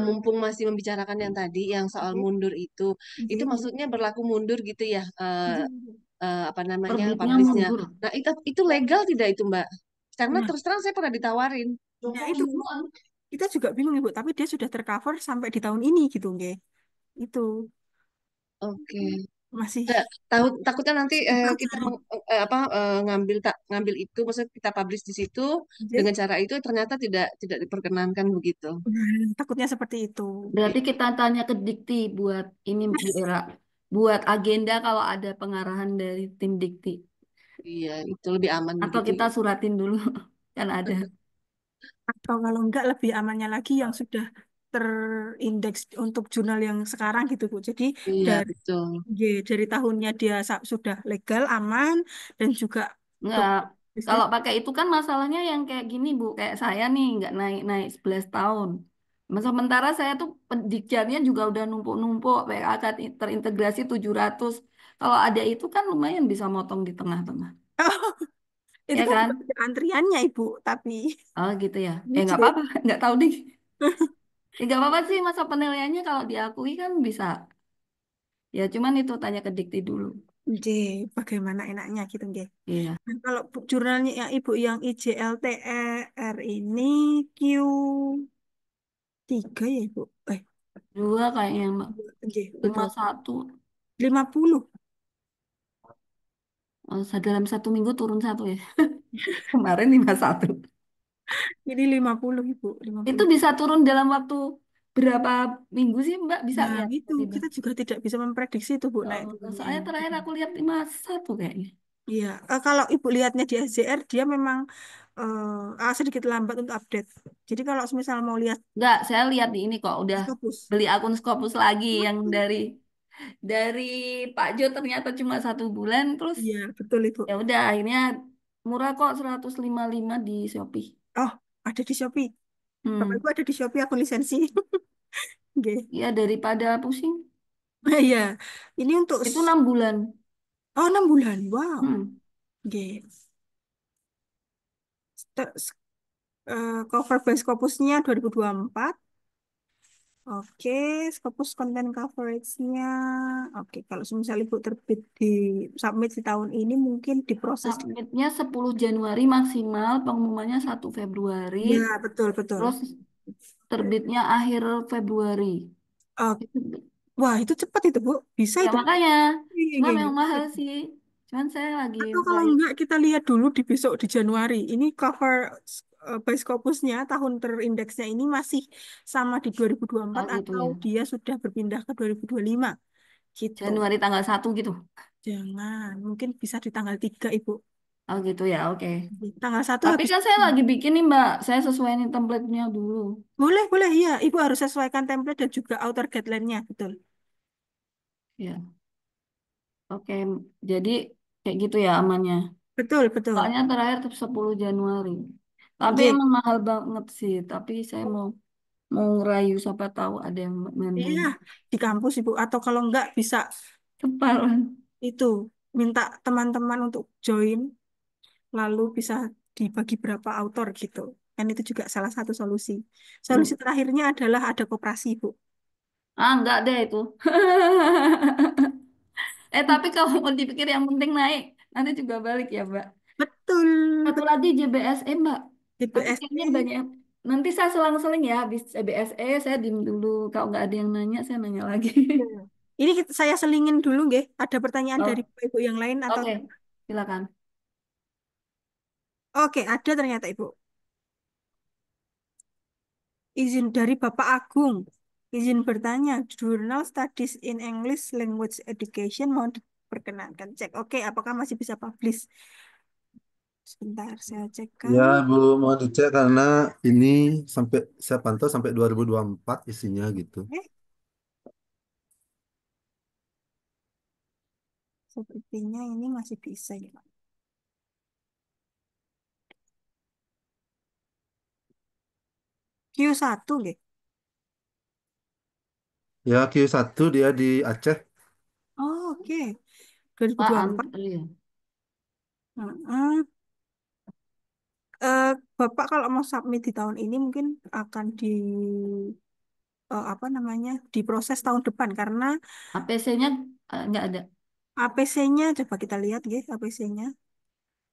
H: mumpung masih membicarakan yang tadi, yang soal
C: Oke.
H: mundur itu
C: Oke.
H: maksudnya berlaku mundur gitu ya,
C: Oke.
H: apa namanya,
E: Terbitnya
H: publishnya.
E: mundur.
H: Nah, itu legal tidak itu Mbak? Karena
C: Nah,
H: terus terang saya pernah ditawarin.
C: nah itu Bu. Kita juga bingung Ibu, tapi dia sudah tercover sampai di tahun ini gitu, nggih. Itu.
H: Oke.
C: Masih
H: Nggak, takutnya nanti kita
C: belajar.
H: ngambil itu, maksudnya kita publish di situ
C: Oke.
H: dengan cara itu ternyata tidak diperkenankan begitu.
C: Takutnya seperti itu. Oke.
E: Berarti kita tanya ke Dikti buat ini Bu Era, buat agenda kalau ada pengarahan dari tim Dikti.
H: Iya, itu lebih aman
E: Atau
H: begitu
E: kita
H: ya.
E: suratin dulu, kan ada.
C: Atau kalau enggak lebih amannya lagi yang sudah terindeks untuk jurnal yang sekarang gitu Bu. Jadi
H: Iya,
C: dari
H: betul.
C: dari tahunnya dia sudah legal, aman, dan juga untuk
E: Enggak,
C: bisnis.
E: kalau pakai itu kan masalahnya yang kayak gini Bu, kayak saya nih nggak naik-naik 11 tahun. Sementara saya tuh pendidikannya juga udah numpuk-numpuk, PKK terintegrasi 700. Kalau ada itu kan lumayan bisa motong di tengah-tengah.
C: Itu
E: Ya
C: kan juga
E: kan?
C: ada antriannya Ibu, tapi
E: Oh gitu ya. Nggak
C: J.
E: apa-apa, nggak tahu deh. Nggak apa-apa sih masa penilaiannya kalau diakui kan bisa. Ya cuman itu tanya ke Dikti dulu.
C: J, bagaimana enaknya gitu nggih.
E: Iya.
C: Nah, kalau jurnalnya yang Ibu yang IJLTR ini Q3 ya Ibu.
E: Dua kayaknya Mbak.
C: Nggih,
E: Lima satu.
C: 50.
E: Oh, dalam 1 minggu turun satu ya. Kemarin 51.
C: Ini 50 Ibu,
E: Itu
C: 50.
E: bisa turun dalam waktu berapa minggu sih Mbak? Bisa
C: Nah,
E: nggak
C: itu
E: tiba-tiba?
C: kita juga tidak bisa memprediksi itu Bu naik turunnya.
E: Soalnya terakhir aku lihat 51 kayaknya.
C: Iya, kalau Ibu lihatnya di SJR dia memang sedikit lambat untuk update. Jadi kalau misal mau lihat
E: Nggak, saya lihat di ini kok udah
C: Scopus.
E: beli akun Scopus lagi yang dari Pak Jo ternyata cuma 1 bulan terus
C: Iya, betul Ibu.
E: ya udah akhirnya murah kok 155 di Shopee.
C: Oh, ada di Shopee. Bapak
E: Hmm.
C: Ibu ada di Shopee akun lisensi. Oke.
E: Ya daripada pusing.
C: Iya. Ini untuk
E: Itu 6 bulan.
C: 6 bulan. Wow.
E: Hmm.
C: Oke. Cover by Scopusnya 2024. Oke, Scopus content coverage-nya. Oke, kalau misal Ibu terbit di submit di tahun ini mungkin diproses.
E: Submitnya 10 Januari maksimal, pengumumannya 1 Februari,
C: Ya, betul, betul.
E: terus terbitnya akhir Februari.
C: Oh, wah, itu cepat itu, Bu. Bisa
E: Ya
C: itu.
E: makanya,
C: Iya,
E: cuma
C: iya.
E: memang mahal sih. Cuman saya lagi
C: Atau kalau
E: rayu.
C: enggak kita lihat dulu di besok di Januari. Ini cover by Scopusnya tahun terindeksnya ini masih sama di 2024
E: Oh gitu
C: atau
E: ya.
C: dia sudah berpindah ke 2025 gitu.
E: Januari tanggal 1 gitu.
C: Jangan, mungkin bisa di tanggal 3 Ibu.
E: Oh gitu ya, oke.
C: Tanggal 1
E: Tapi
C: habis.
E: kan saya lagi bikin nih Mbak, saya sesuaiin template-nya dulu.
C: Boleh, boleh, iya. Ibu harus sesuaikan template dan juga author guideline-nya, betul.
E: Ya, oke. Jadi kayak gitu ya amannya.
C: Betul, betul.
E: Soalnya terakhir tuh 10 Januari. Tapi
C: Oke.
E: emang mahal banget sih. Tapi saya mau mau ngerayu siapa tahu ada yang main-main.
C: Iya, di kampus Ibu. Atau kalau enggak bisa
E: Kepalan.
C: itu minta teman-teman untuk join, lalu bisa dibagi berapa autor gitu. Kan itu juga salah satu solusi. Solusi
E: Hmm.
C: terakhirnya adalah ada koperasi, Bu.
E: Ah, enggak deh itu. Tapi kalau mau dipikir yang penting naik, nanti juga balik ya, Mbak.
C: Betul,
E: Satu
C: betul.
E: lagi JBSE, Mbak. Tapi kayaknya
C: DPSE.
E: banyak. Nanti saya selang-seling ya, habis JBSE saya diem dulu. Kalau nggak ada yang nanya, saya nanya lagi.
C: Ya. Ini saya selingin dulu, nggih. Ada pertanyaan dari
E: Oh,
C: Ibu yang lain atau?
E: oke. Silakan.
C: Oke, ada ternyata Ibu. Izin dari Bapak Agung. Izin bertanya, Journal Studies in English Language Education mau diperkenankan. Cek, oke, apakah masih bisa publish? Sebentar, saya
I: Ya,
C: cekkan.
I: Bu, mau dicek karena ini sampai saya pantau sampai 2024 isinya gitu.
C: Eh, sepertinya ini masih bisa ya. Q1, nggih.
I: Ya, Q1 dia di Aceh.
C: Oh, oke.
E: Pak
C: 2024.
E: Antri ya.
C: Heeh. Eh, Bapak kalau mau submit di tahun ini mungkin akan apa namanya diproses tahun depan karena
E: APC-nya nggak ada.
C: APC-nya coba kita lihat ya APC-nya.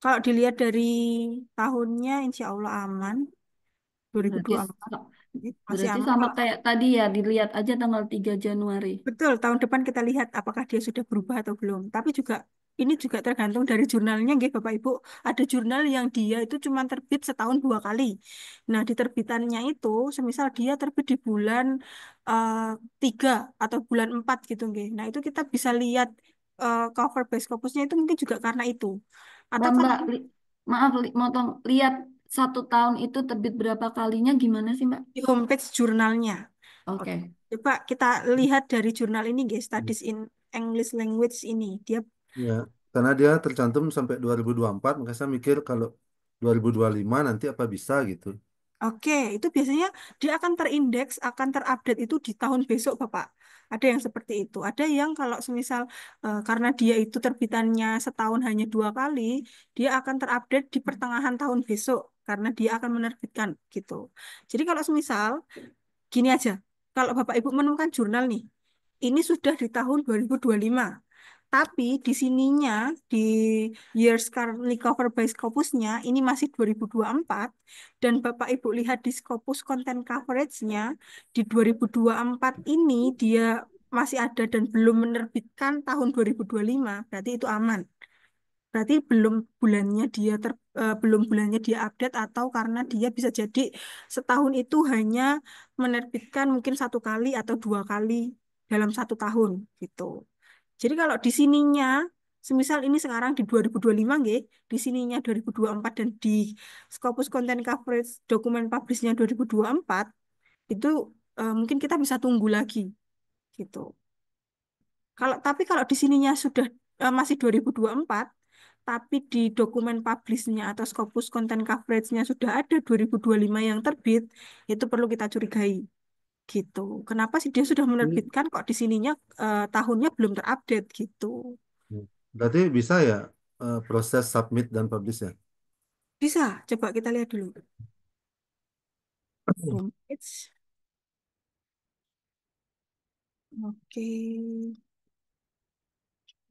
C: Kalau dilihat dari tahunnya insya Allah aman
E: Berarti
C: 2024. Masih
E: Berarti
C: aman
E: sama
C: kalau
E: kayak tadi ya, dilihat aja tanggal 3 Januari.
C: betul, tahun depan kita lihat apakah dia sudah berubah atau belum. Tapi juga ini juga tergantung dari jurnalnya, nggih Bapak Ibu. Ada jurnal yang dia itu cuma terbit setahun 2 kali. Nah, di terbitannya itu, semisal dia terbit di bulan eh, 3 atau bulan 4 gitu, nggih. Nah, itu kita bisa lihat cover base Scopusnya itu mungkin juga karena itu. Atau
E: Mbak,
C: kalau
E: maaf, motong. Lihat 1 tahun itu terbit berapa kalinya gimana sih, Mbak?
C: di homepage jurnalnya. Oke.
E: Oke.
C: Coba kita lihat dari jurnal ini, guys, Studies in English Language ini. Dia
I: Ya, karena dia tercantum sampai 2024, maka saya mikir kalau 2025 nanti apa bisa gitu.
C: oke, itu biasanya dia akan terindeks, akan terupdate itu di tahun besok, Bapak. Ada yang seperti itu. Ada yang kalau semisal karena dia itu terbitannya setahun hanya 2 kali, dia akan terupdate di pertengahan tahun besok karena dia akan menerbitkan gitu. Jadi kalau semisal gini aja, kalau Bapak Ibu menemukan jurnal nih, ini sudah di tahun 2025. Tapi di sininya, di years currently covered by Scopusnya, ini masih 2024. Dan Bapak Ibu lihat di Scopus content coverage-nya, di 2024 ini dia masih ada dan belum menerbitkan tahun 2025, berarti itu aman. Berarti belum bulannya dia update atau karena dia bisa jadi setahun itu hanya menerbitkan mungkin 1 kali atau 2 kali dalam 1 tahun gitu. Jadi kalau di sininya, semisal ini sekarang di 2025 nggih, di sininya 2024 dan di Scopus Content Coverage dokumen publishnya 2024, itu mungkin kita bisa tunggu lagi gitu. Tapi kalau di sininya sudah masih 2024, tapi di dokumen publishnya atau Scopus Content Coverage-nya sudah ada 2025 yang terbit, itu perlu kita curigai gitu. Kenapa sih dia sudah
I: Ini,
C: menerbitkan kok di sininya tahunnya belum terupdate gitu?
I: berarti bisa ya proses submit dan publish ya?
C: Bisa, coba kita lihat dulu. Homepage. Oke,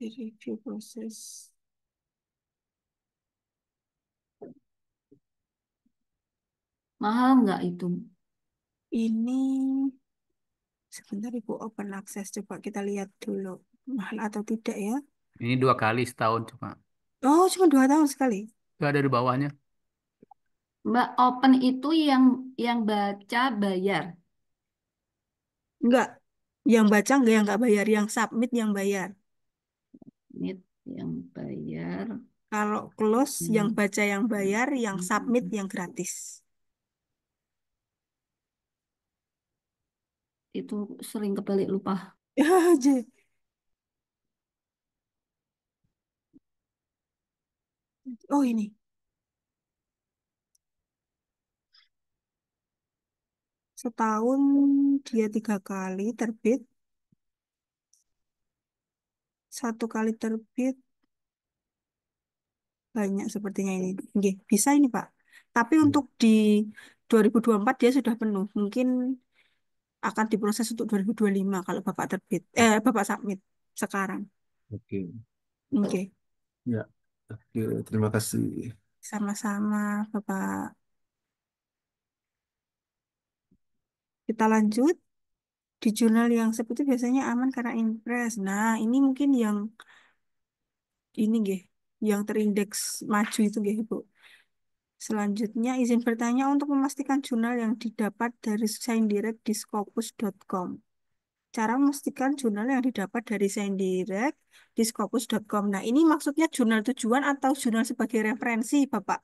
C: di review proses.
E: Mahal nggak itu?
C: Ini sebentar Ibu open access. Coba kita lihat dulu. Mahal atau tidak ya?
J: Ini 2 kali setahun cuma.
C: Oh, cuma 2 tahun sekali.
J: Itu ada di bawahnya.
E: Mbak, open itu yang baca bayar.
C: Enggak. Yang baca enggak, yang enggak bayar. Yang submit yang bayar.
E: Ini yang bayar.
C: Kalau close, yang
E: Hmm.
C: baca yang bayar. Yang submit yang gratis.
E: Itu sering kebalik lupa.
C: Ya, oh ini. Setahun dia 3 kali terbit. 1 kali terbit. Banyak sepertinya ini. Oke, bisa ini Pak. Tapi untuk di 2024 dia sudah penuh. Mungkin akan diproses untuk 2025 kalau Bapak terbit. Bapak submit sekarang.
I: Oke,
C: Oke,
I: ya, oke, terima kasih.
C: sama-sama Bapak. Kita lanjut. Di jurnal yang seperti itu biasanya aman karena impress. Nah, ini mungkin yang ini nggih, yang terindeks maju itu nggih, Bu. Selanjutnya, izin bertanya untuk memastikan jurnal yang didapat dari ScienDirect di scopus.com. Cara memastikan jurnal yang didapat dari ScienDirect di scopus.com. Nah, ini maksudnya jurnal tujuan atau jurnal sebagai referensi, Bapak?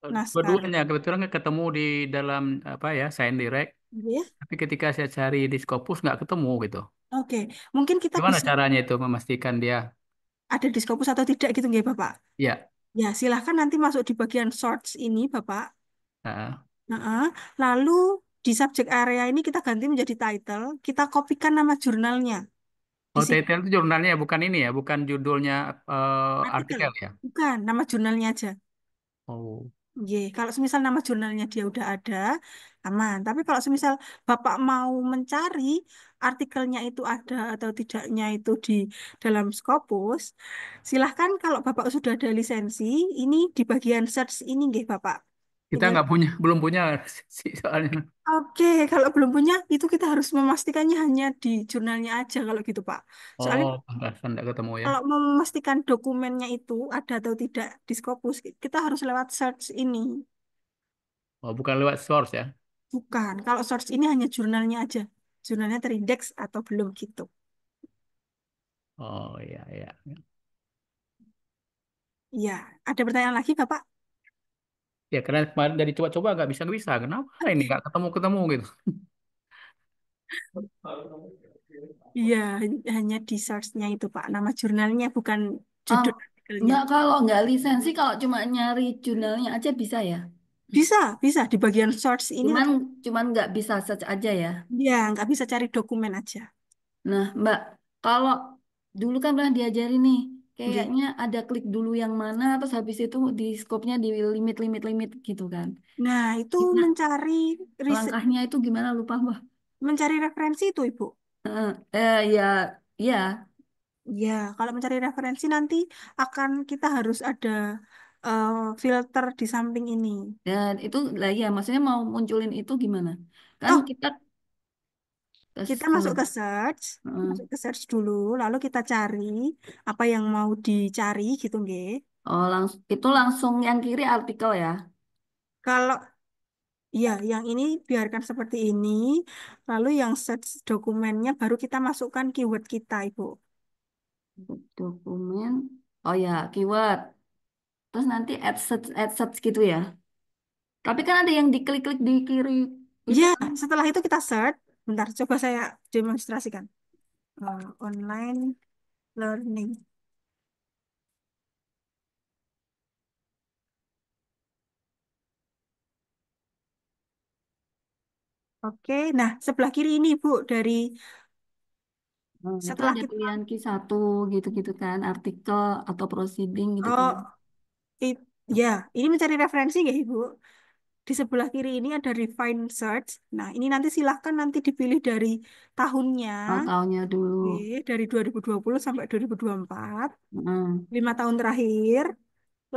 C: Naskah.
J: Keduanya kebetulan nggak ketemu di dalam apa ya, Sign Direct.
C: Ya.
J: Tapi ketika saya cari di Scopus nggak ketemu gitu.
C: Oke, mungkin kita
J: Gimana
C: bisa
J: caranya itu memastikan dia?
C: ada di Scopus atau tidak gitu nggih, Bapak?
J: Ya.
C: Ya, silahkan nanti masuk di bagian search ini, Bapak.
J: Nah,
C: Nah, lalu di subject area ini kita ganti menjadi title, kita kopikan nama jurnalnya di
J: oh,
C: sini.
J: title itu jurnalnya ya, bukan ini ya, bukan judulnya
C: Artikel,
J: artikel ya.
C: bukan nama jurnalnya aja.
J: Oh,
C: Ye, kalau semisal nama jurnalnya dia udah ada, aman. Tapi kalau semisal Bapak mau mencari artikelnya itu ada atau tidaknya itu di dalam Scopus, silahkan kalau Bapak sudah ada lisensi, ini di bagian search ini nggih Bapak.
J: Kita
C: Tinggal
J: nggak punya, belum punya sih soalnya.
C: oke, kalau belum punya itu kita harus memastikannya hanya di jurnalnya aja kalau gitu, Pak. Soalnya
J: Oh, pantesan nggak ketemu ya.
C: kalau mau memastikan dokumennya itu ada atau tidak di Scopus, kita harus lewat search ini.
J: Oh, bukan lewat source ya.
C: Bukan, kalau search ini hanya jurnalnya aja. Jurnalnya terindeks atau belum gitu.
J: Oh iya iya.
C: Iya, ada pertanyaan lagi, Bapak?
J: Ya karena kemarin dari coba-coba nggak bisa. Kenapa ini nggak ketemu-ketemu gitu?
C: Iya, hanya di search-nya itu, Pak. Nama jurnalnya bukan
E: Ah,
C: judul artikelnya.
E: Mbak, kalau nggak lisensi, kalau cuma nyari jurnalnya aja bisa ya.
C: Bisa, bisa di bagian search ini
E: Cuman
C: nanti
E: cuman nggak bisa search aja ya.
C: ya nggak bisa cari dokumen aja.
E: Nah, Mbak, kalau dulu kan pernah diajarin nih,
C: Oke.
E: kayaknya ada klik dulu yang mana, terus habis itu di scope-nya di limit gitu kan.
C: Nah, itu
E: Nah,
C: mencari riset,
E: langkahnya itu gimana lupa, Mbak.
C: mencari referensi itu, Ibu.
E: Ya, ya.
C: Ya, kalau mencari referensi nanti akan kita harus ada eh, filter di samping ini.
E: Dan itu lah ya, maksudnya mau munculin itu gimana? Kan
C: Oh,
E: kita
C: kita
E: kes-
C: masuk ke search,
E: eh,
C: masuk ke search dulu, lalu kita cari apa yang mau dicari gitu, nggih.
E: oh langsung itu langsung yang kiri artikel ya.
C: Kalau ya, yang ini biarkan seperti ini, lalu yang search dokumennya baru kita masukkan keyword kita, Ibu.
E: Dokumen. Oh ya, keyword. Terus nanti add search gitu ya. Tapi kan ada yang diklik-klik di kiri itu
C: Ya,
E: kan.
C: setelah itu kita search. Bentar, coba saya demonstrasikan. Online learning. Oke, nah sebelah kiri ini Bu, dari
E: Itu
C: setelah
E: ada
C: kita,
E: pilihan Q1 gitu-gitu kan, artikel atau proceeding gitu kan.
C: oh, it- ya, ini mencari referensi ya Ibu. Di sebelah kiri ini ada refine search. Nah, ini nanti silahkan nanti dipilih dari tahunnya,
E: Oh, tahunnya dulu.
C: oke, dari 2020 sampai 2024,
E: Heeh.
C: 5 tahun terakhir.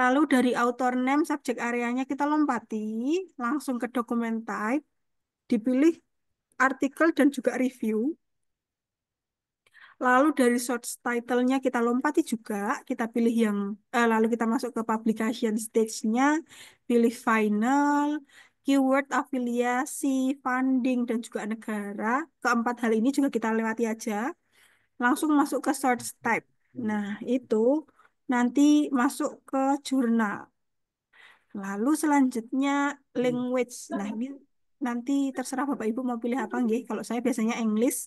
C: Lalu dari author name, subjek areanya kita lompati, langsung ke document type, dipilih artikel dan juga review. Lalu dari source title-nya kita lompati juga, kita pilih yang, lalu kita masuk ke publication stage-nya, pilih final, keyword, afiliasi, funding, dan juga negara. Keempat hal ini juga kita lewati aja. Langsung masuk ke source type. Nah, itu nanti masuk ke jurnal. Lalu selanjutnya language. Nah, ini nanti terserah Bapak Ibu mau pilih apa nggih. Kalau saya biasanya English.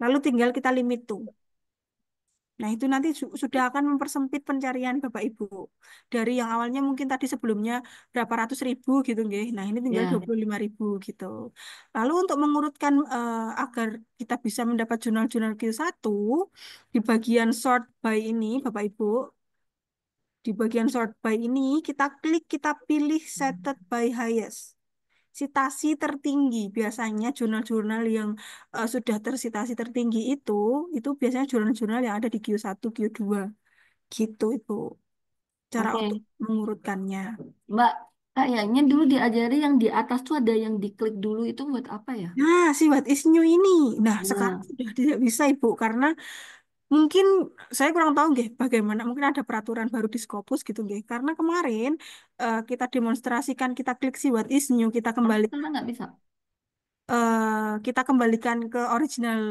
C: Lalu tinggal kita limit tuh. Nah, itu nanti sudah akan mempersempit pencarian Bapak Ibu. Dari yang awalnya mungkin tadi sebelumnya berapa ratus ribu gitu nggih. Nah, ini tinggal
E: Ya,
C: 25.000 gitu. Lalu untuk mengurutkan agar kita bisa mendapat jurnal-jurnal Q1 di bagian sort by ini Bapak Ibu, di bagian sort by ini kita klik, kita pilih setted by highest. Sitasi tertinggi biasanya jurnal-jurnal yang sudah tersitasi tertinggi itu biasanya jurnal-jurnal yang ada di Q1, Q2 gitu Ibu. Cara untuk
E: oke.
C: mengurutkannya.
E: Mbak, kayaknya dulu diajari yang di atas tuh ada yang diklik dulu itu buat apa ya?
C: Nah, si what is new ini. Nah, sekarang
E: Nah,
C: sudah tidak bisa Ibu karena mungkin saya kurang tahu nggih bagaimana mungkin ada peraturan baru di Scopus gitu nggih. Karena kemarin kita demonstrasikan kita klik si what is new kita
E: oh,
C: kembali
E: sekarang nggak bisa.
C: kita kembalikan ke original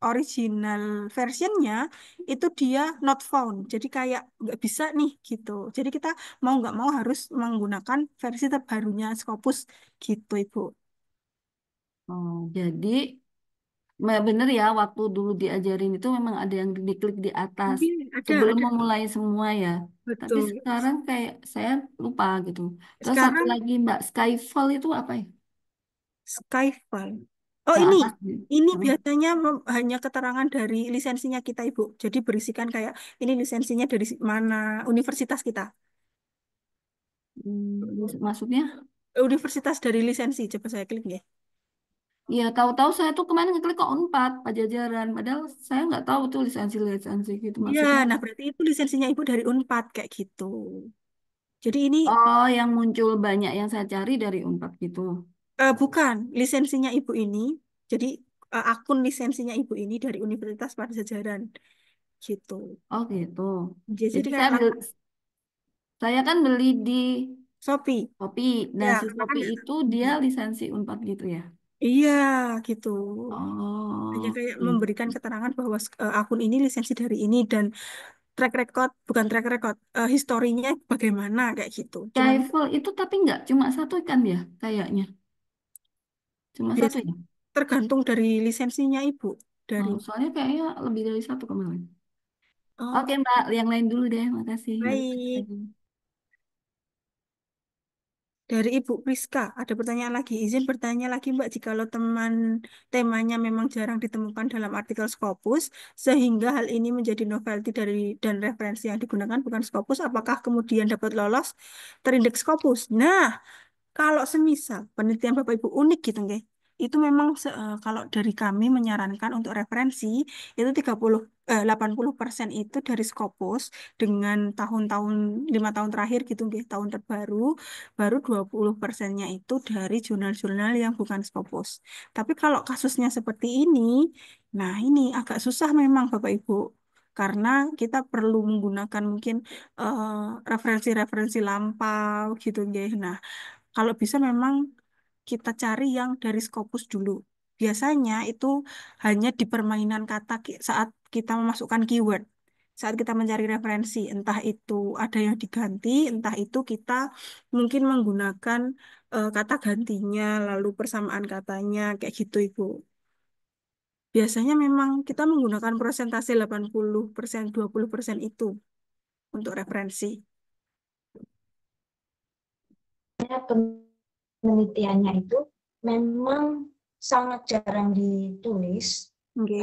C: original versionnya itu dia not found. Jadi kayak nggak bisa nih gitu. Jadi kita mau nggak mau harus menggunakan versi terbarunya Scopus gitu Ibu.
E: Oh, jadi bener ya waktu dulu diajarin itu memang ada yang diklik di atas
C: Mungkin
E: sebelum
C: ada
E: memulai semua ya. Tapi
C: betul.
E: sekarang kayak saya lupa gitu. Terus satu
C: Sekarang
E: lagi Mbak, Skyfall itu apa ya?
C: Skyfall. Oh
E: Yang
C: ini,
E: atas.
C: ini
E: Hmm,
C: biasanya hanya keterangan dari lisensinya kita Ibu. Jadi berisikan kayak ini lisensinya dari mana universitas kita.
E: maksudnya?
C: Universitas dari lisensi. Coba saya klik ya.
E: Ya tahu-tahu saya tuh kemarin ngeklik kok Unpad Pajajaran. Padahal saya nggak tahu tuh lisensi-lisensi gitu
C: Ya,
E: maksudnya.
C: nah berarti itu lisensinya Ibu dari Unpad kayak gitu. Jadi ini
E: Oh, yang muncul banyak yang saya cari dari Unpad gitu.
C: bukan lisensinya ibu ini. Jadi akun lisensinya ibu ini dari Universitas Pajajaran gitu.
E: Oh gitu.
C: Jadi
E: Jadi
C: kayak
E: saya kan beli di
C: Shopee.
E: Shopee. Nah,
C: Ya,
E: si
C: karena kan
E: Shopee
C: nggak.
E: itu dia lisensi Unpad gitu ya.
C: Iya, gitu. Hanya
E: Oh,
C: kayak
E: gitu.
C: memberikan keterangan bahwa akun ini lisensi dari ini dan track record, bukan track record, historinya bagaimana kayak gitu. Cuman
E: Skyfall itu tapi nggak cuma satu kan ya kayaknya. Cuma satu
C: biasanya
E: ya.
C: tergantung dari lisensinya ibu. Dari
E: Oh, soalnya kayaknya lebih dari satu kemarin.
C: oh,
E: Oke Mbak, yang lain dulu deh. Makasih. Nanti
C: baik.
E: lagi.
C: Dari Ibu Priska, ada pertanyaan lagi. Izin bertanya lagi, Mbak, jikalau teman temanya memang jarang ditemukan dalam artikel Scopus, sehingga hal ini menjadi novelty dari dan referensi yang digunakan bukan Scopus, apakah kemudian dapat lolos terindeks Scopus? Nah, kalau semisal penelitian Bapak Ibu unik gitu, nggih. Itu memang kalau dari kami menyarankan untuk referensi itu 80% itu dari Scopus dengan tahun-tahun 5 tahun terakhir gitu nggih, tahun terbaru baru 20%-nya itu dari jurnal-jurnal yang bukan Scopus. Tapi kalau kasusnya seperti ini, nah ini agak susah memang Bapak Ibu. Karena kita perlu menggunakan mungkin eh, referensi-referensi lampau gitu nggih. Nah, kalau bisa memang kita cari yang dari Scopus dulu. Biasanya itu hanya di permainan kata saat kita memasukkan keyword. Saat kita mencari referensi, entah itu ada yang diganti, entah itu kita mungkin menggunakan kata gantinya, lalu persamaan katanya, kayak gitu, Ibu. Biasanya memang kita menggunakan persentase 80%, 20% itu untuk referensi.
D: Penelitiannya itu memang sangat jarang ditulis
C: Oke.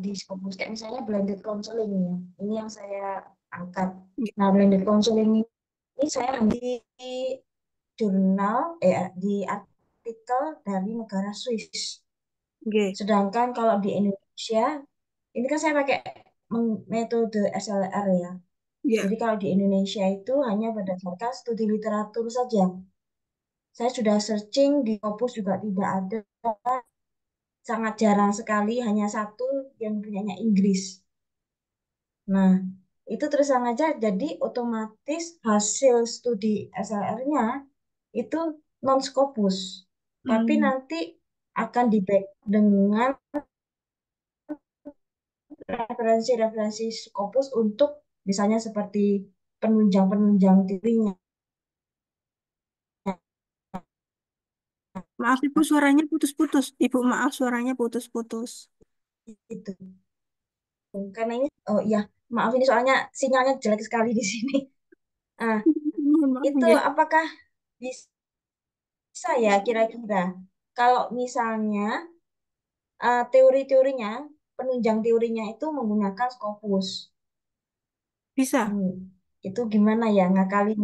D: di Scopus. Kayak misalnya blended counseling ya. Ini yang saya angkat. Nah, blended counseling ini saya ambil di jurnal, di artikel dari negara Swiss.
C: Oke.
D: Sedangkan kalau di Indonesia, ini kan saya pakai metode SLR ya.
C: Ya,
D: Jadi kalau di Indonesia itu hanya berdasarkan studi literatur saja. Saya sudah searching di Scopus juga tidak ada, sangat jarang sekali, hanya satu yang punyanya Inggris. Nah, itu terus aja jadi otomatis hasil studi SLR-nya itu non Scopus. Tapi
C: hmm,
D: nanti akan di back dengan referensi-referensi Scopus untuk misalnya seperti penunjang-penunjang teorinya
C: maaf Ibu suaranya putus-putus. Ibu maaf suaranya putus-putus.
D: itu. Karena ini, oh iya, maaf ini soalnya sinyalnya jelek sekali di sini. Nah,
C: Mohon maaf,
D: itu
C: nggih.
D: apakah bisa ya kira-kira kalau misalnya teori-teorinya, penunjang teorinya itu menggunakan Scopus.
C: Bisa.
D: Hmm, itu gimana ya ngakalin?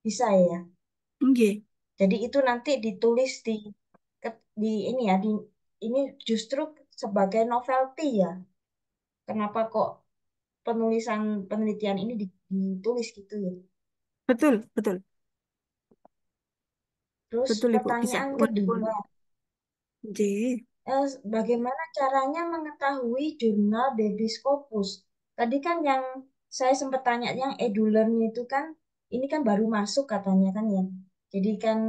D: Bisa ya.
C: Nggih.
D: Jadi itu nanti ditulis di ini ya, ini justru sebagai novelty ya. Kenapa kok penulisan penelitian ini ditulis gitu ya?
C: Betul, betul.
D: Terus
C: Betul Ibu, bisa.
D: pertanyaan
C: Walaupun
D: kedua,
C: J.
D: bagaimana caranya mengetahui jurnal Baby Scopus? Tadi kan yang saya sempat tanya yang edulernya itu kan, ini kan baru masuk katanya kan ya. Jadi kan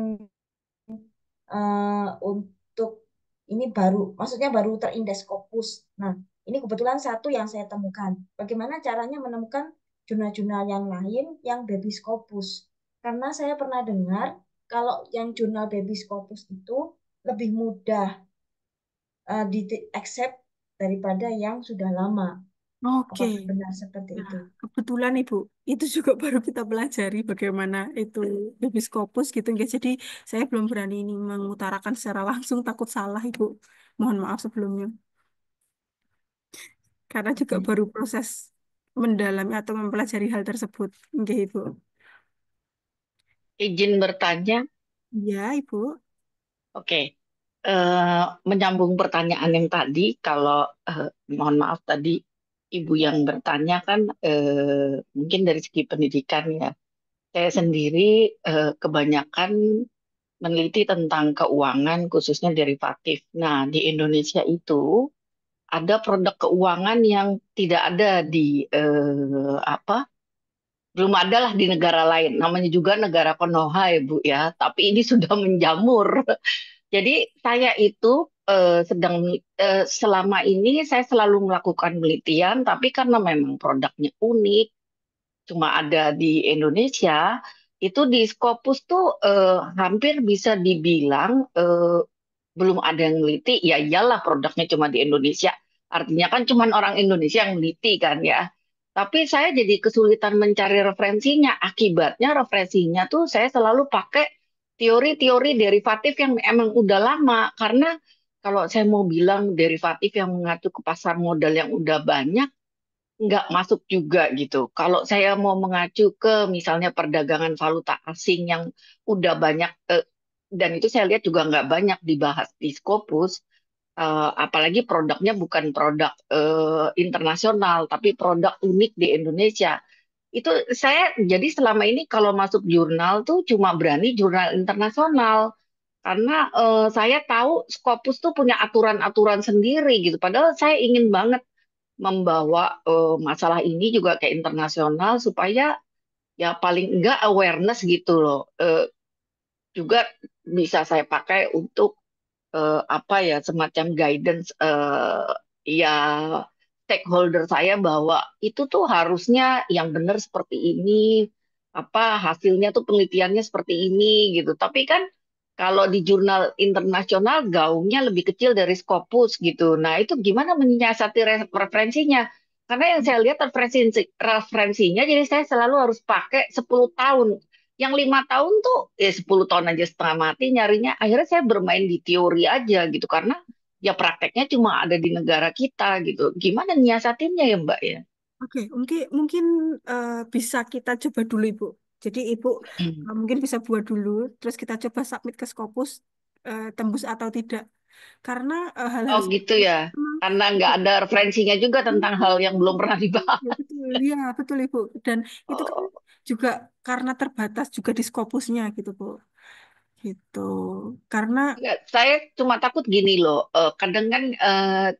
D: untuk ini baru, maksudnya baru terindeks Scopus. Nah, ini kebetulan satu yang saya temukan. Bagaimana caranya menemukan jurnal-jurnal yang lain yang Baby Scopus? Karena saya pernah dengar kalau yang jurnal Baby Scopus itu lebih mudah di accept daripada yang sudah lama.
C: Oke.
D: Apakah benar seperti
C: Nah,
D: itu?
C: kebetulan Ibu, itu juga baru kita pelajari bagaimana itu baby scopus gitu nggih. Jadi saya belum berani ini mengutarakan secara langsung, takut salah Ibu. Mohon maaf sebelumnya. Karena juga
D: Oke.
C: baru proses mendalami atau mempelajari hal tersebut. Nggih Ibu.
K: Izin bertanya,
C: Ya Ibu.
K: oke. Menyambung pertanyaan yang tadi, kalau mohon maaf tadi ibu yang bertanya kan mungkin dari segi pendidikan ya. Saya sendiri kebanyakan meneliti tentang keuangan, khususnya derivatif. Nah, di Indonesia itu ada produk keuangan yang tidak ada di apa? Belum ada lah di negara lain. Namanya juga negara Konoha ya Bu ya. Tapi ini sudah menjamur. Jadi saya itu selama ini saya selalu melakukan penelitian, tapi karena memang produknya unik, cuma ada di Indonesia, itu di Scopus tuh hampir bisa dibilang belum ada yang neliti. Ya iyalah produknya cuma di Indonesia. Artinya kan cuma orang Indonesia yang neliti kan ya. Tapi saya jadi kesulitan mencari referensinya. Akibatnya referensinya tuh saya selalu pakai teori-teori derivatif yang emang udah lama. Karena kalau saya mau bilang derivatif yang mengacu ke pasar modal yang udah banyak, nggak masuk juga gitu. Kalau saya mau mengacu ke misalnya perdagangan valuta asing yang udah banyak, dan itu saya lihat juga nggak banyak dibahas di Scopus, apalagi produknya bukan produk internasional, tapi produk unik di Indonesia. Itu saya jadi selama ini kalau masuk jurnal tuh cuma berani jurnal internasional. Karena saya tahu Scopus tuh punya aturan-aturan sendiri gitu. Padahal saya ingin banget membawa masalah ini juga ke internasional supaya ya paling enggak awareness gitu loh. Juga bisa saya pakai untuk apa ya semacam guidance ya stakeholder saya bahwa itu tuh harusnya yang benar seperti ini, apa hasilnya tuh penelitiannya seperti ini gitu. Tapi kan kalau di jurnal internasional gaungnya lebih kecil dari Scopus gitu. Nah, itu gimana menyiasati referensinya? Karena yang saya lihat referensinya, jadi saya selalu harus pakai 10 tahun. Yang 5 tahun tuh, ya 10 tahun aja setengah mati nyarinya. Akhirnya saya bermain di teori aja gitu. Karena ya prakteknya cuma ada di negara kita gitu. Gimana nyiasatinnya ya Mbak ya?
C: Oke, mungkin mungkin bisa kita coba dulu Ibu. Jadi Ibu mungkin bisa buat dulu, terus kita coba submit ke Scopus, tembus atau tidak. Karena hal-hal
K: Oh gitu
C: seperti
K: ya.
C: itu memang
K: Karena nggak ada referensinya juga tentang hal yang belum pernah dibahas.
C: ya, betul, ya betul Ibu. Dan itu kan
K: Oh,
C: juga karena terbatas juga di Scopusnya gitu Bu. Gitu. Karena
K: enggak, saya cuma takut gini loh. Kadang kan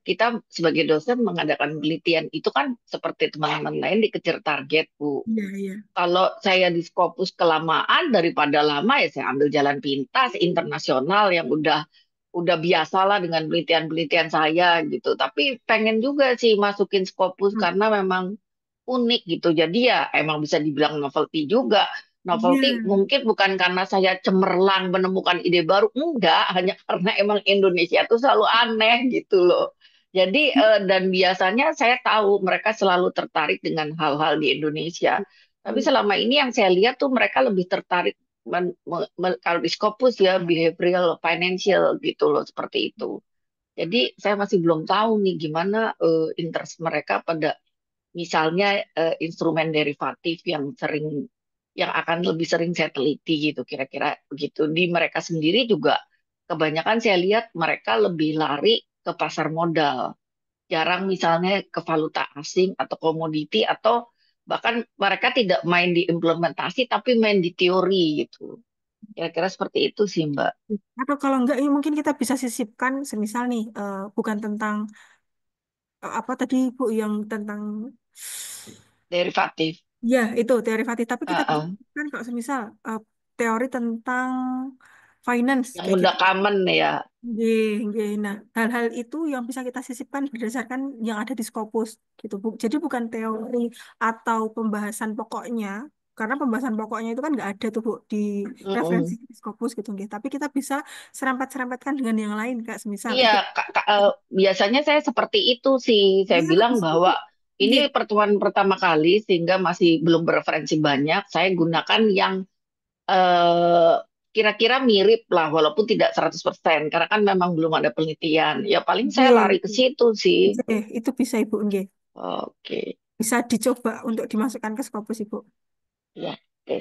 K: kita sebagai dosen mengadakan penelitian itu kan seperti teman-teman lain dikejar target, Bu.
C: ya ya.
K: Kalau saya di Scopus kelamaan daripada lama ya saya ambil jalan pintas internasional yang udah biasa lah dengan penelitian-penelitian saya gitu. Tapi pengen juga sih masukin Scopus
C: Hmm.
K: karena memang unik gitu. Jadi ya emang bisa dibilang novelty juga.
C: Iya.
K: Novelty mungkin bukan karena saya cemerlang menemukan ide baru, enggak, hanya karena emang Indonesia tuh selalu aneh gitu loh. Jadi dan biasanya saya tahu mereka selalu tertarik dengan hal-hal di Indonesia. Tapi selama ini yang saya lihat tuh mereka lebih tertarik kalau di Scopus ya behavioral financial gitu loh seperti itu. Jadi saya masih belum tahu nih gimana interest mereka pada misalnya instrumen derivatif yang akan lebih sering saya teliti gitu kira-kira begitu. Di mereka sendiri juga kebanyakan saya lihat mereka lebih lari ke pasar modal. Jarang misalnya ke valuta asing atau komoditi atau bahkan mereka tidak main di implementasi tapi main di teori gitu. Kira-kira seperti itu sih Mbak.
C: Atau kalau enggak, ya mungkin kita bisa sisipkan, semisal nih, bukan tentang apa tadi Bu yang tentang
K: Derivatif.
C: ya itu teori Fatih, tapi kita bisa
K: Heeh.
C: kan kalau semisal teori tentang finance
K: Yang
C: kayak
K: udah
C: gitu.
K: common ya.
C: Nggih, nggih. Nah, hal-hal itu yang bisa kita sisipkan berdasarkan yang ada di Scopus gitu Bu. Jadi bukan teori atau pembahasan pokoknya, karena pembahasan pokoknya itu kan nggak ada tuh Bu di referensi
K: Mm-mm.
C: di Scopus gitu nggih. Tapi kita bisa serempet-serempetkan dengan yang lain kayak semisal
K: Iya,
C: itu.
K: biasanya saya seperti itu sih. Saya
C: Iya,
K: bilang
C: bisa Bu.
K: bahwa ini
C: Nggih.
K: pertemuan pertama kali sehingga masih belum bereferensi banyak. Saya gunakan yang eh, kira-kira mirip lah, walaupun tidak 100%. Karena kan memang belum ada penelitian. Ya paling saya
C: Nggih.
K: lari ke situ sih.
C: Nggih, itu bisa Ibu nggih.
K: Oke,
C: Bisa dicoba untuk dimasukkan ke Scopus Ibu.
K: ya, oke.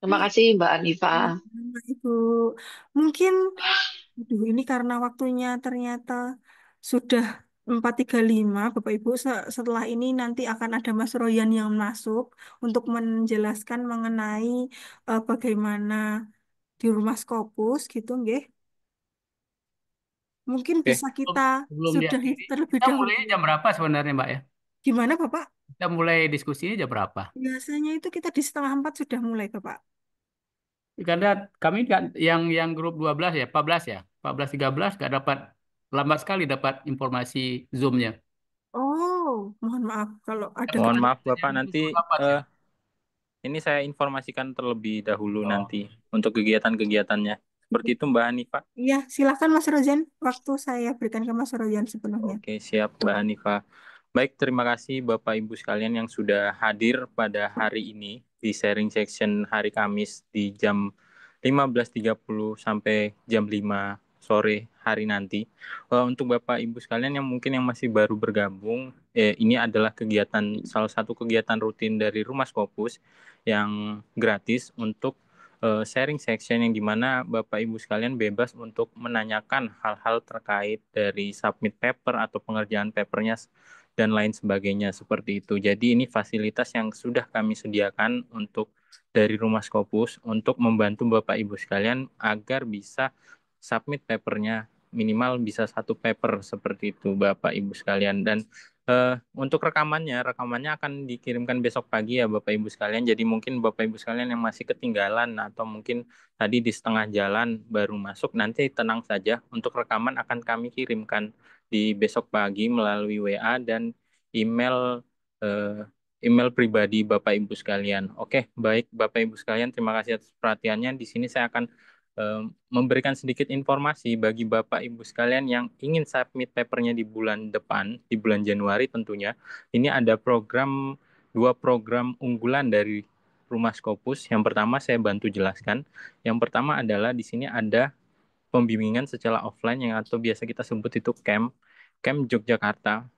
K: Terima kasih Mbak Anifa.
C: Sama, Ibu. Mungkin, aduh, ini karena waktunya ternyata sudah 435, Bapak Ibu, setelah ini nanti akan ada Mas Royan yang masuk untuk menjelaskan mengenai bagaimana di rumah Scopus gitu, nggih. Mungkin
J: Oke,
C: bisa
J: sebelum
C: kita
J: sebelum
C: sudahi
J: diakhiri,
C: terlebih
J: kita
C: dahulu.
J: mulai jam berapa sebenarnya, Mbak ya?
C: Gimana, Bapak?
J: Kita mulai diskusinya jam berapa?
C: Biasanya itu kita di setengah 4 sudah mulai, Bapak.
J: Karena kami kan yang grup 12 ya, 14 ya, 14 13 nggak dapat, lambat sekali dapat informasi Zoom-nya.
C: Oh, mohon maaf kalau ada
B: Mohon
J: Kan
B: maaf
C: kekurangan.
B: Bapak,
J: yang
B: nanti
J: info dapat ya.
B: eh, ini saya informasikan terlebih dahulu
J: Oh,
B: nanti untuk kegiatan-kegiatannya. Seperti itu Mbak Hanifah.
C: Iya, silakan Mas Royan. Waktu saya berikan ke Mas Royan sepenuhnya.
B: Oke, siap Mbak Hanifah. Baik, terima kasih Bapak Ibu sekalian yang sudah hadir pada hari ini di sharing section hari Kamis di jam 15.30 sampai jam 5 sore hari nanti. Untuk Bapak Ibu sekalian yang mungkin yang masih baru bergabung, ini adalah salah satu kegiatan rutin dari Rumah Scopus yang gratis untuk sharing section yang dimana Bapak Ibu sekalian bebas untuk menanyakan hal-hal terkait dari submit paper atau pengerjaan papernya dan lain sebagainya seperti itu. Jadi ini fasilitas yang sudah kami sediakan untuk dari Rumah Scopus untuk membantu Bapak Ibu sekalian agar bisa submit papernya minimal bisa satu paper seperti itu Bapak Ibu sekalian. Dan untuk rekamannya akan dikirimkan besok pagi ya Bapak Ibu sekalian. Jadi mungkin Bapak Ibu sekalian yang masih ketinggalan atau mungkin tadi di setengah jalan baru masuk, nanti tenang saja. Untuk rekaman akan kami kirimkan di besok pagi melalui WA dan email eh, email pribadi Bapak Ibu sekalian. Oke, baik Bapak Ibu sekalian, terima kasih atas perhatiannya. Di sini saya akan memberikan sedikit informasi bagi Bapak Ibu sekalian yang ingin submit papernya di bulan depan, di bulan Januari tentunya. Ini ada dua program unggulan dari Rumah Scopus. Yang pertama saya bantu jelaskan. Yang pertama adalah di sini ada pembimbingan secara offline yang atau biasa kita sebut itu camp Yogyakarta.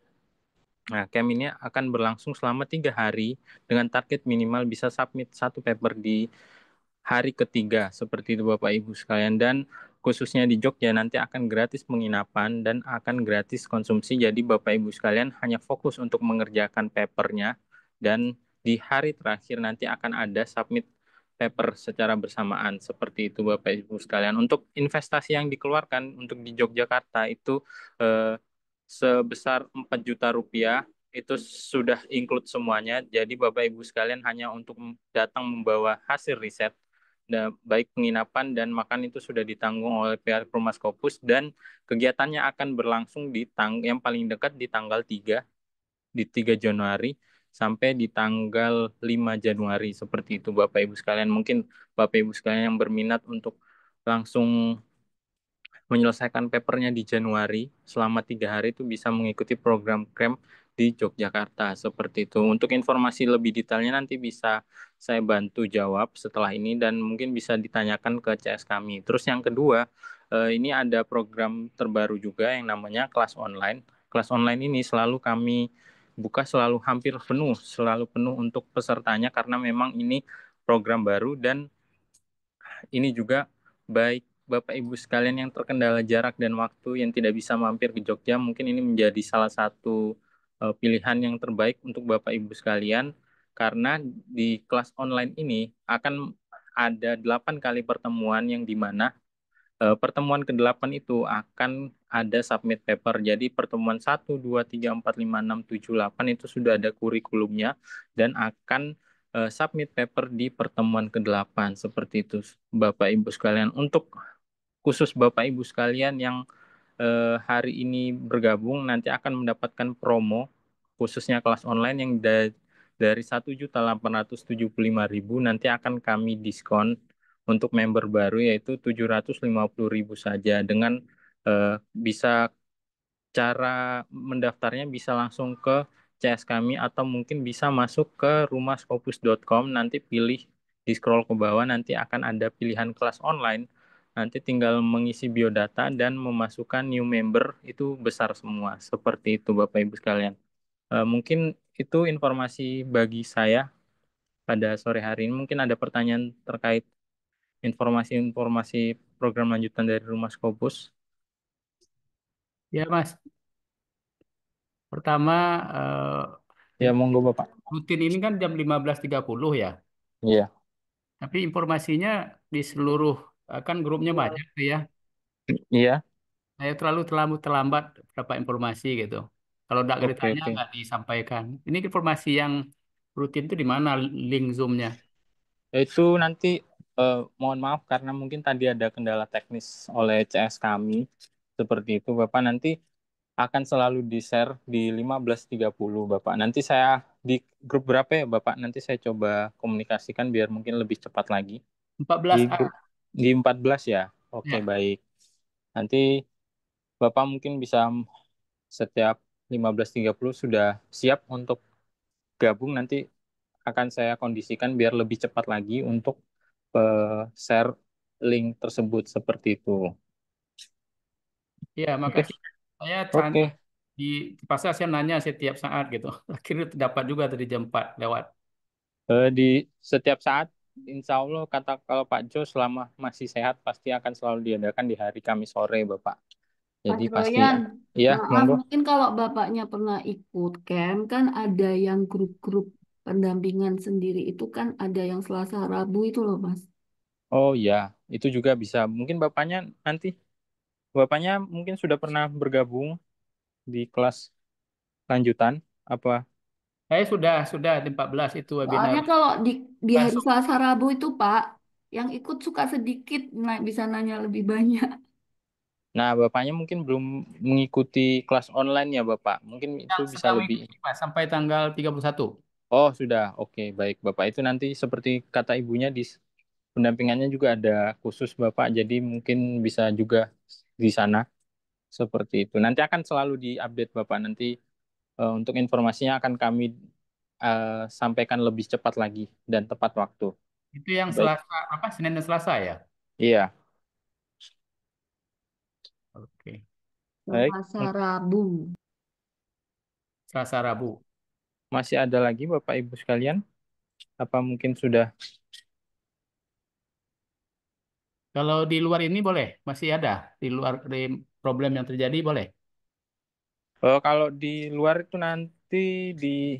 B: Nah, camp ini akan berlangsung selama 3 hari dengan target minimal bisa submit satu paper di hari ketiga seperti itu Bapak Ibu sekalian. Dan khususnya di Jogja nanti akan gratis penginapan dan akan gratis konsumsi, jadi Bapak Ibu sekalian hanya fokus untuk mengerjakan papernya dan di hari terakhir nanti akan ada submit paper secara bersamaan seperti itu Bapak Ibu sekalian. Untuk investasi yang dikeluarkan untuk di Yogyakarta itu eh, sebesar 4 juta rupiah, itu sudah include semuanya. Jadi Bapak Ibu sekalian hanya untuk datang membawa hasil riset, baik penginapan dan makan itu sudah ditanggung oleh pihak Rumah Scopus, dan kegiatannya akan berlangsung yang paling dekat di tanggal 3, di 3 Januari sampai di tanggal 5 Januari seperti itu Bapak Ibu sekalian. Mungkin Bapak Ibu sekalian yang berminat untuk langsung menyelesaikan papernya di Januari selama 3 hari itu bisa mengikuti program camp di Yogyakarta seperti itu. Untuk informasi lebih detailnya nanti bisa saya bantu jawab setelah ini dan mungkin bisa ditanyakan ke CS kami. Terus yang kedua, ini ada program terbaru juga yang namanya kelas online. Kelas online ini selalu kami buka, selalu penuh untuk pesertanya karena memang ini program baru. Dan ini juga baik Bapak Ibu sekalian yang terkendala jarak dan waktu yang tidak bisa mampir ke Jogja, mungkin ini menjadi salah satu pilihan yang terbaik untuk Bapak Ibu sekalian, karena di kelas online ini akan ada 8 kali pertemuan yang dimana pertemuan ke-8 itu akan ada submit paper. Jadi pertemuan 1, 2, 3, 4, 5, 6, 7, 8 itu sudah ada kurikulumnya dan akan submit paper di pertemuan ke-8 seperti itu Bapak Ibu sekalian. Untuk khusus Bapak Ibu sekalian yang hari ini bergabung nanti akan mendapatkan promo khususnya kelas online yang dari 1.875.000 nanti akan kami diskon untuk member baru yaitu 750.000 saja. Dengan bisa cara mendaftarnya bisa langsung ke CS kami atau mungkin bisa masuk ke rumahscopus.com, nanti pilih di scroll ke bawah nanti akan ada pilihan kelas online. Nanti tinggal mengisi biodata dan memasukkan new member, itu besar semua. Seperti itu Bapak Ibu sekalian. Mungkin itu informasi bagi saya pada sore hari ini. Mungkin ada pertanyaan terkait informasi-informasi program lanjutan dari Rumah Scopus.
J: ya Mas. Pertama,
B: Ya, monggo Bapak.
J: rutin ini kan jam 15.30 ya.
B: Iya.
J: Tapi informasinya di seluruh, kan grupnya banyak tuh ya.
B: Iya.
J: Saya terlalu terlambat dapat informasi gitu. Kalau nggak
B: Oke,
J: ditanya,
B: oke.
J: nggak disampaikan. Ini informasi yang rutin itu di mana link Zoom-nya?
B: Itu nanti mohon maaf karena mungkin tadi ada kendala teknis oleh CS kami. Seperti itu Bapak, nanti akan selalu di-share di 15.30 Bapak. Nanti saya di grup berapa ya Bapak? Nanti saya coba komunikasikan biar mungkin lebih cepat lagi. Di
J: 14A.
B: grup di 14 ya. Oke,
J: Ya.
B: baik. Nanti Bapak mungkin bisa setiap 15.30 sudah siap untuk gabung, nanti akan saya kondisikan biar lebih cepat lagi untuk share link tersebut seperti itu.
J: Ya,
B: Oke,
J: makasih. Saya
B: oke.
J: di pasar saya nanya setiap saat gitu. Akhirnya dapat juga tadi jam 4 lewat.
B: Di setiap saat, insya Allah kata kalau Pak Jo selama masih sehat pasti akan selalu diadakan di hari Kamis sore, Bapak.
E: Pak
B: Jadi pasti,
E: Troyan,
B: iya,
E: maaf
B: monggo.
E: mungkin kalau bapaknya pernah ikut camp kan ada yang grup-grup pendampingan sendiri itu kan ada yang Selasa Rabu itu loh Mas.
B: Oh iya, itu juga bisa. Mungkin bapaknya mungkin sudah pernah bergabung di kelas lanjutan, apa?
J: Saya sudah di 14 itu webinar.
E: Soalnya kalau di hari
J: Langsung.
E: Selasa Rabu itu Pak, yang ikut suka sedikit, bisa nanya lebih banyak.
B: Nah, bapaknya mungkin belum mengikuti kelas online ya, Bapak. Mungkin itu
J: Yang
B: bisa
J: sedang
B: lebih.
J: mengikuti Pak sampai tanggal 31.
B: Oh, sudah. Oke, baik. Bapak itu nanti seperti kata ibunya di pendampingannya juga ada khusus Bapak, jadi mungkin bisa juga di sana seperti itu. Nanti akan selalu diupdate Bapak. Nanti untuk informasinya akan kami sampaikan lebih cepat lagi dan tepat waktu.
J: Itu yang
B: Baik.
J: Selasa apa Senin dan Selasa ya?
B: Iya.
J: Oke.
B: Baik.
E: Selasa Rabu.
J: Selasa Rabu.
B: Masih ada lagi Bapak Ibu sekalian? Apa mungkin sudah?
J: Kalau di luar ini boleh, masih ada di luar di problem yang terjadi boleh.
B: Kalau di luar itu nanti di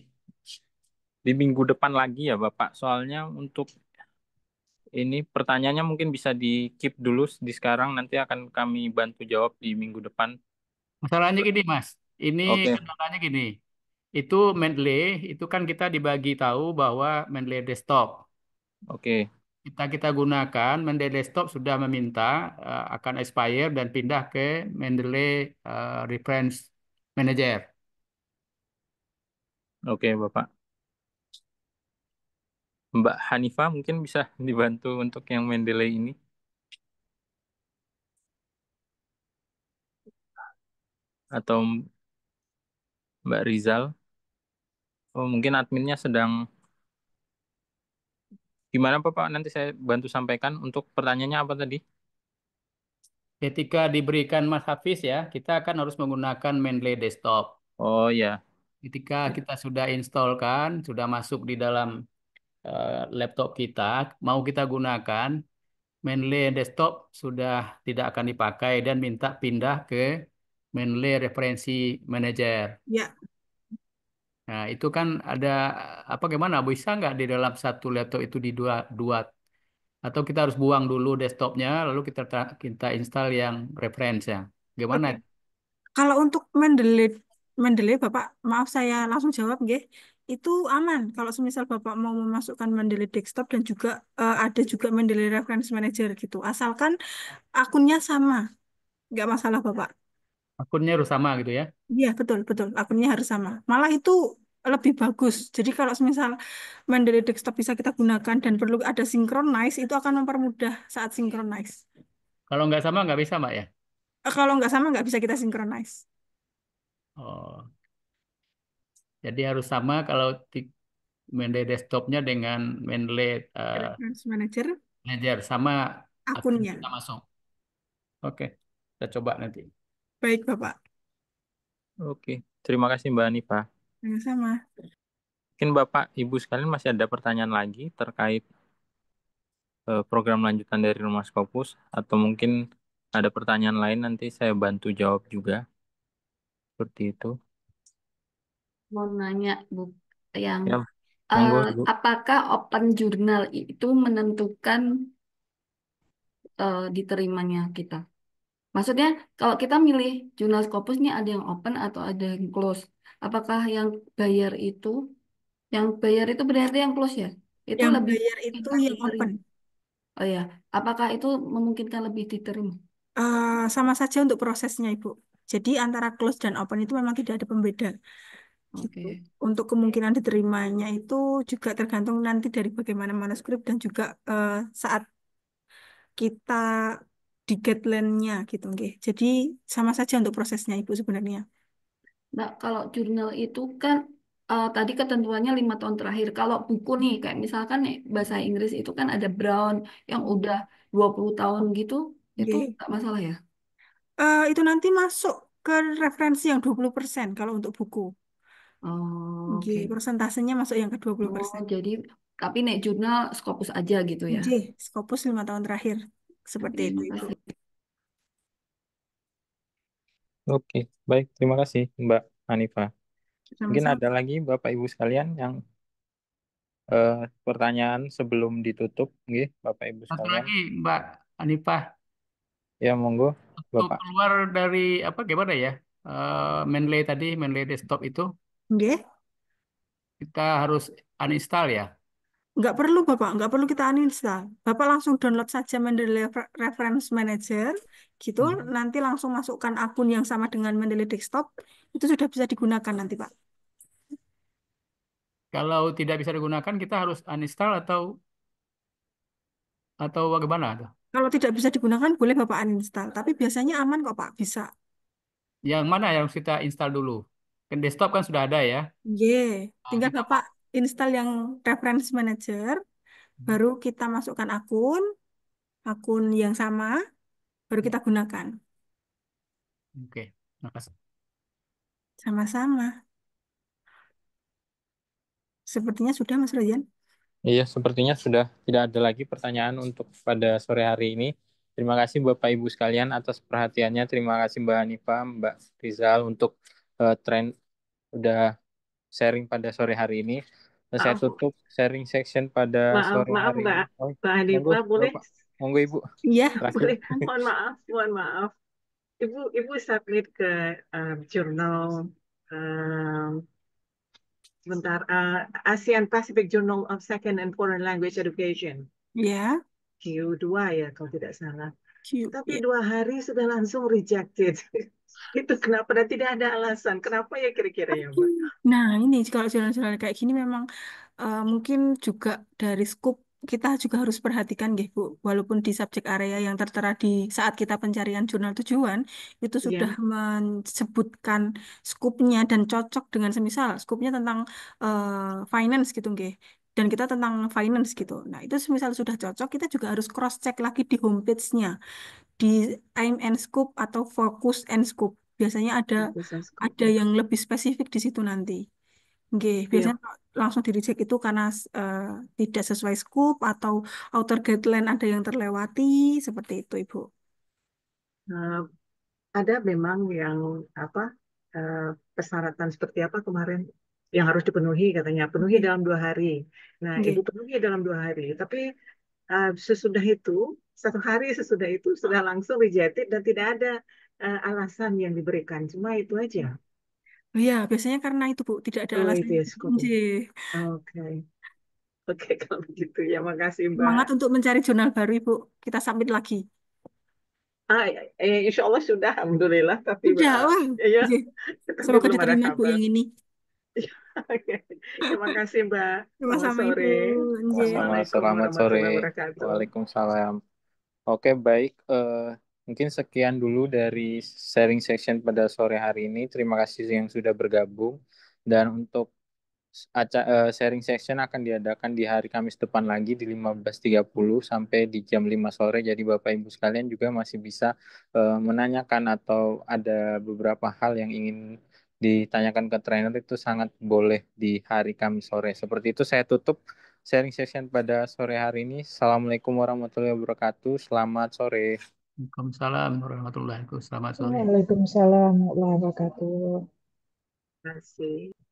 B: di minggu depan lagi ya Bapak. Soalnya untuk ini pertanyaannya mungkin bisa di keep dulu di sekarang. Nanti akan kami bantu jawab di minggu depan.
J: Masalahnya gini, Mas. Ini
B: Oke,
J: kendalanya gini. Itu Mendeley, itu kan kita dibagi tahu bahwa Mendeley desktop.
B: oke,
J: Kita gunakan Mendeley desktop sudah meminta akan expire dan pindah ke Mendeley Reference Manager.
B: oke Bapak. Mbak Hanifah mungkin bisa dibantu untuk yang Mendeley ini atau Mbak Rizal. Oh, mungkin adminnya sedang gimana Bapak? Nanti saya bantu sampaikan untuk pertanyaannya apa tadi?
J: Ketika diberikan Mas Hafiz ya, kita akan harus menggunakan Mendeley desktop.
B: Oh ya,
J: Ketika kita sudah installkan, sudah masuk di dalam laptop kita, mau kita gunakan, Mendeley desktop sudah tidak akan dipakai dan minta pindah ke Mendeley Referensi Manager.
C: Ya,
J: Nah, itu kan ada apa gimana? Bisa nggak di dalam satu laptop itu di dua dua atau kita harus buang dulu desktopnya, lalu kita install yang reference ya. Gimana?
C: oke. Kalau untuk Mendeley, Mendeley Bapak, maaf saya langsung jawab, nggih. Itu aman kalau semisal Bapak mau memasukkan Mendeley desktop dan juga ada juga Mendeley Reference Manager gitu. Asalkan akunnya sama, nggak masalah Bapak.
J: Akunnya harus sama gitu ya.
C: Iya, betul, betul. Akunnya harus sama. Malah itu lebih bagus. Jadi kalau semisal Mendeley desktop bisa kita gunakan dan perlu ada synchronize, itu akan mempermudah saat synchronize.
J: Kalau nggak sama nggak bisa, Mbak ya.
C: Kalau nggak sama, nggak bisa kita synchronize.
J: Oh, jadi harus sama kalau Mendeley desktopnya dengan Mendeley
C: Reference Manager,
J: Manager sama akun
C: akunnya.
J: kita masuk. Oke, kita coba nanti.
C: Baik, Bapak.
B: oke. Terima kasih Mbak Hanifah.
C: Sama-sama.
B: Mungkin Bapak Ibu sekalian masih ada pertanyaan lagi terkait program lanjutan dari Rumah Scopus atau mungkin ada pertanyaan lain nanti saya bantu jawab juga seperti itu.
E: mau nanya Bu, yang
B: Ya, monggo Ibu.
E: apakah open jurnal itu menentukan diterimanya kita? Maksudnya kalau kita milih jurnal Scopus ini ada yang open atau ada yang close? Apakah yang bayar itu berarti yang close ya? Itu
C: Yang
E: lebih
C: bayar itu
E: memungkinkan
C: yang open.
E: diterima. Oh ya, apakah itu memungkinkan lebih diterima?
C: Sama saja untuk prosesnya, Ibu. Jadi antara close dan open itu memang tidak ada pembeda. Gitu.
E: Oke.
C: Untuk kemungkinan diterimanya itu juga tergantung nanti dari bagaimana manuskrip dan juga saat kita di guideline-nya gitu, nggih. Jadi sama saja untuk prosesnya, Ibu sebenarnya.
E: Nah, kalau jurnal itu kan tadi ketentuannya 5 tahun terakhir. Kalau buku nih, kayak misalkan nih, bahasa Inggris itu kan ada Brown yang udah 20 tahun gitu, itu
C: Nggih.
E: nggak masalah ya?
C: Itu nanti masuk ke referensi yang 20% kalau untuk buku.
E: Oh,
C: Nggih,
E: oke.
C: persentasenya masuk yang ke dua puluh
E: Oh,
C: persen.
E: jadi tapi nek jurnal Scopus aja gitu ya?
C: Nggih, Scopus 5 tahun terakhir. Seperti
E: Oke,
C: itu, Ibu.
E: makasih.
B: Oke, baik. Terima kasih Mbak Hanifah. Mungkin
C: Sama-sama.
B: ada lagi Bapak Ibu sekalian yang pertanyaan sebelum ditutup, nggih, Bapak Ibu
J: Satu
B: sekalian.
J: lagi Mbak Hanifah,
B: Ya, monggo,
J: untuk
B: Bapak.
J: keluar dari apa gimana ya? Menlay desktop itu
C: Nggih.
J: kita harus uninstall ya.
C: Nggak perlu, Bapak. Nggak perlu kita uninstall. Bapak langsung download saja Mendeley Reference Manager. Gitu.
J: Hmm.
C: Nanti langsung masukkan akun yang sama dengan Mendeley Desktop. Itu sudah bisa digunakan nanti, Pak.
J: Kalau tidak bisa digunakan kita harus uninstall atau bagaimana tuh?
C: Kalau tidak bisa digunakan, boleh Bapak uninstall. Tapi biasanya aman kok, Pak. Bisa.
J: Yang mana yang harus kita install dulu? Kan desktop kan sudah ada ya.
C: Yeah.
J: Nah,
C: Tinggal
J: kita
C: Bapak
J: mau
C: install yang Reference Manager. Baru kita masukkan akun yang sama, baru kita gunakan.
J: Oke, makasih.
C: Sama-sama. Sepertinya sudah, Mas Royan.
B: Iya, sepertinya sudah tidak ada lagi pertanyaan untuk pada sore hari ini. Terima kasih Bapak Ibu sekalian atas perhatiannya. Terima kasih Mbak Hanifah, Mbak Rizal untuk tren udah sharing pada sore hari ini. Dan saya
F: Maaf,
B: tutup sharing section pada
F: maaf,
B: sore
F: maaf
B: hari ini.
F: Mbak,
B: Oh,
F: Mbak
B: monggo
F: Hanifah, boleh,
B: Bapak, monggo Ibu.
C: Iya,
B: Terakhir.
F: boleh,
C: silakan.
F: mohon maaf. Ibu submit ke jurnal bentar, ASEAN Pacific Journal of Second and Foreign Language Education,
C: Ya,
F: Q2 ya kalau tidak salah. Tapi
C: ya.
F: 2 hari sudah langsung rejected. Itu kenapa dan tidak ada alasan. Kenapa ya kira-kira ya Mbak?
C: Nah, ini kalau jalan-jalan kayak gini memang mungkin juga dari skup kita juga harus perhatikan, nggih, Bu. Walaupun di subjek area yang tertera di saat kita pencarian jurnal tujuan itu sudah
F: Ya,
C: menyebutkan skupnya dan cocok dengan semisal skupnya tentang finance gitu, nggih. Dan kita tentang finance gitu. Nah, itu semisal sudah cocok, kita juga harus cross check lagi di homepage-nya, di aim and scope atau focus and scope. Biasanya
F: bisa scope
C: ada
F: ya.
C: yang lebih spesifik di situ nanti. Nggih,
F: Ya,
C: biasanya langsung di reject itu karena eh, tidak sesuai scope atau author guideline ada yang terlewati, seperti itu, Ibu.
F: eh, ada memang yang apa eh, persyaratan seperti apa kemarin yang harus dipenuhi katanya penuhi
C: Nggih,
F: dalam 2 hari. Nah, ibu
C: nggih.
F: penuhi dalam 2 hari, tapi sesudah itu 1 hari sesudah itu sudah langsung rejected dan tidak ada alasan yang diberikan. Cuma itu aja.
C: Oh iya, biasanya karena itu, Bu, tidak ada
F: Oh
C: alasan.
F: itu ya scope.
C: Nggih.
F: Oke, oke kalau begitu ya makasih Mbak.
C: Semangat untuk mencari jurnal baru, Ibu. Kita submit lagi.
F: Insya Allah sudah, alhamdulillah. Tapi
C: Udah, wah.
F: ya,
C: Nggih.
F: tapi
C: Semoga
F: belum ada
C: diterima, Bu,
F: kabar.
C: yang ini.
F: Oke, terima kasih Mbak. Selamat
C: Sama-sama,
F: sore.
C: Ibu. Nggih.
B: Sama-sama,
F: Assalamualaikum
B: selamat sore.
F: warahmatullahi wabarakatuh.
B: Waalaikumsalam. Oke, baik. Mungkin sekian dulu dari sharing section pada sore hari ini. Terima kasih yang sudah bergabung. Dan untuk sharing section akan diadakan di hari Kamis depan lagi di 15.30 sampai di jam 5 sore. Jadi Bapak Ibu sekalian juga masih bisa menanyakan atau ada beberapa hal yang ingin ditanyakan ke trainer itu sangat boleh di hari Kamis sore. Seperti itu saya tutup sharing session pada sore hari ini. Assalamualaikum warahmatullahi wabarakatuh. Selamat sore.
J: Waalaikumsalam warahmatullahi wabarakatuh. Selamat sore.
D: Waalaikumsalam warahmatullahi wabarakatuh.
F: Terima kasih.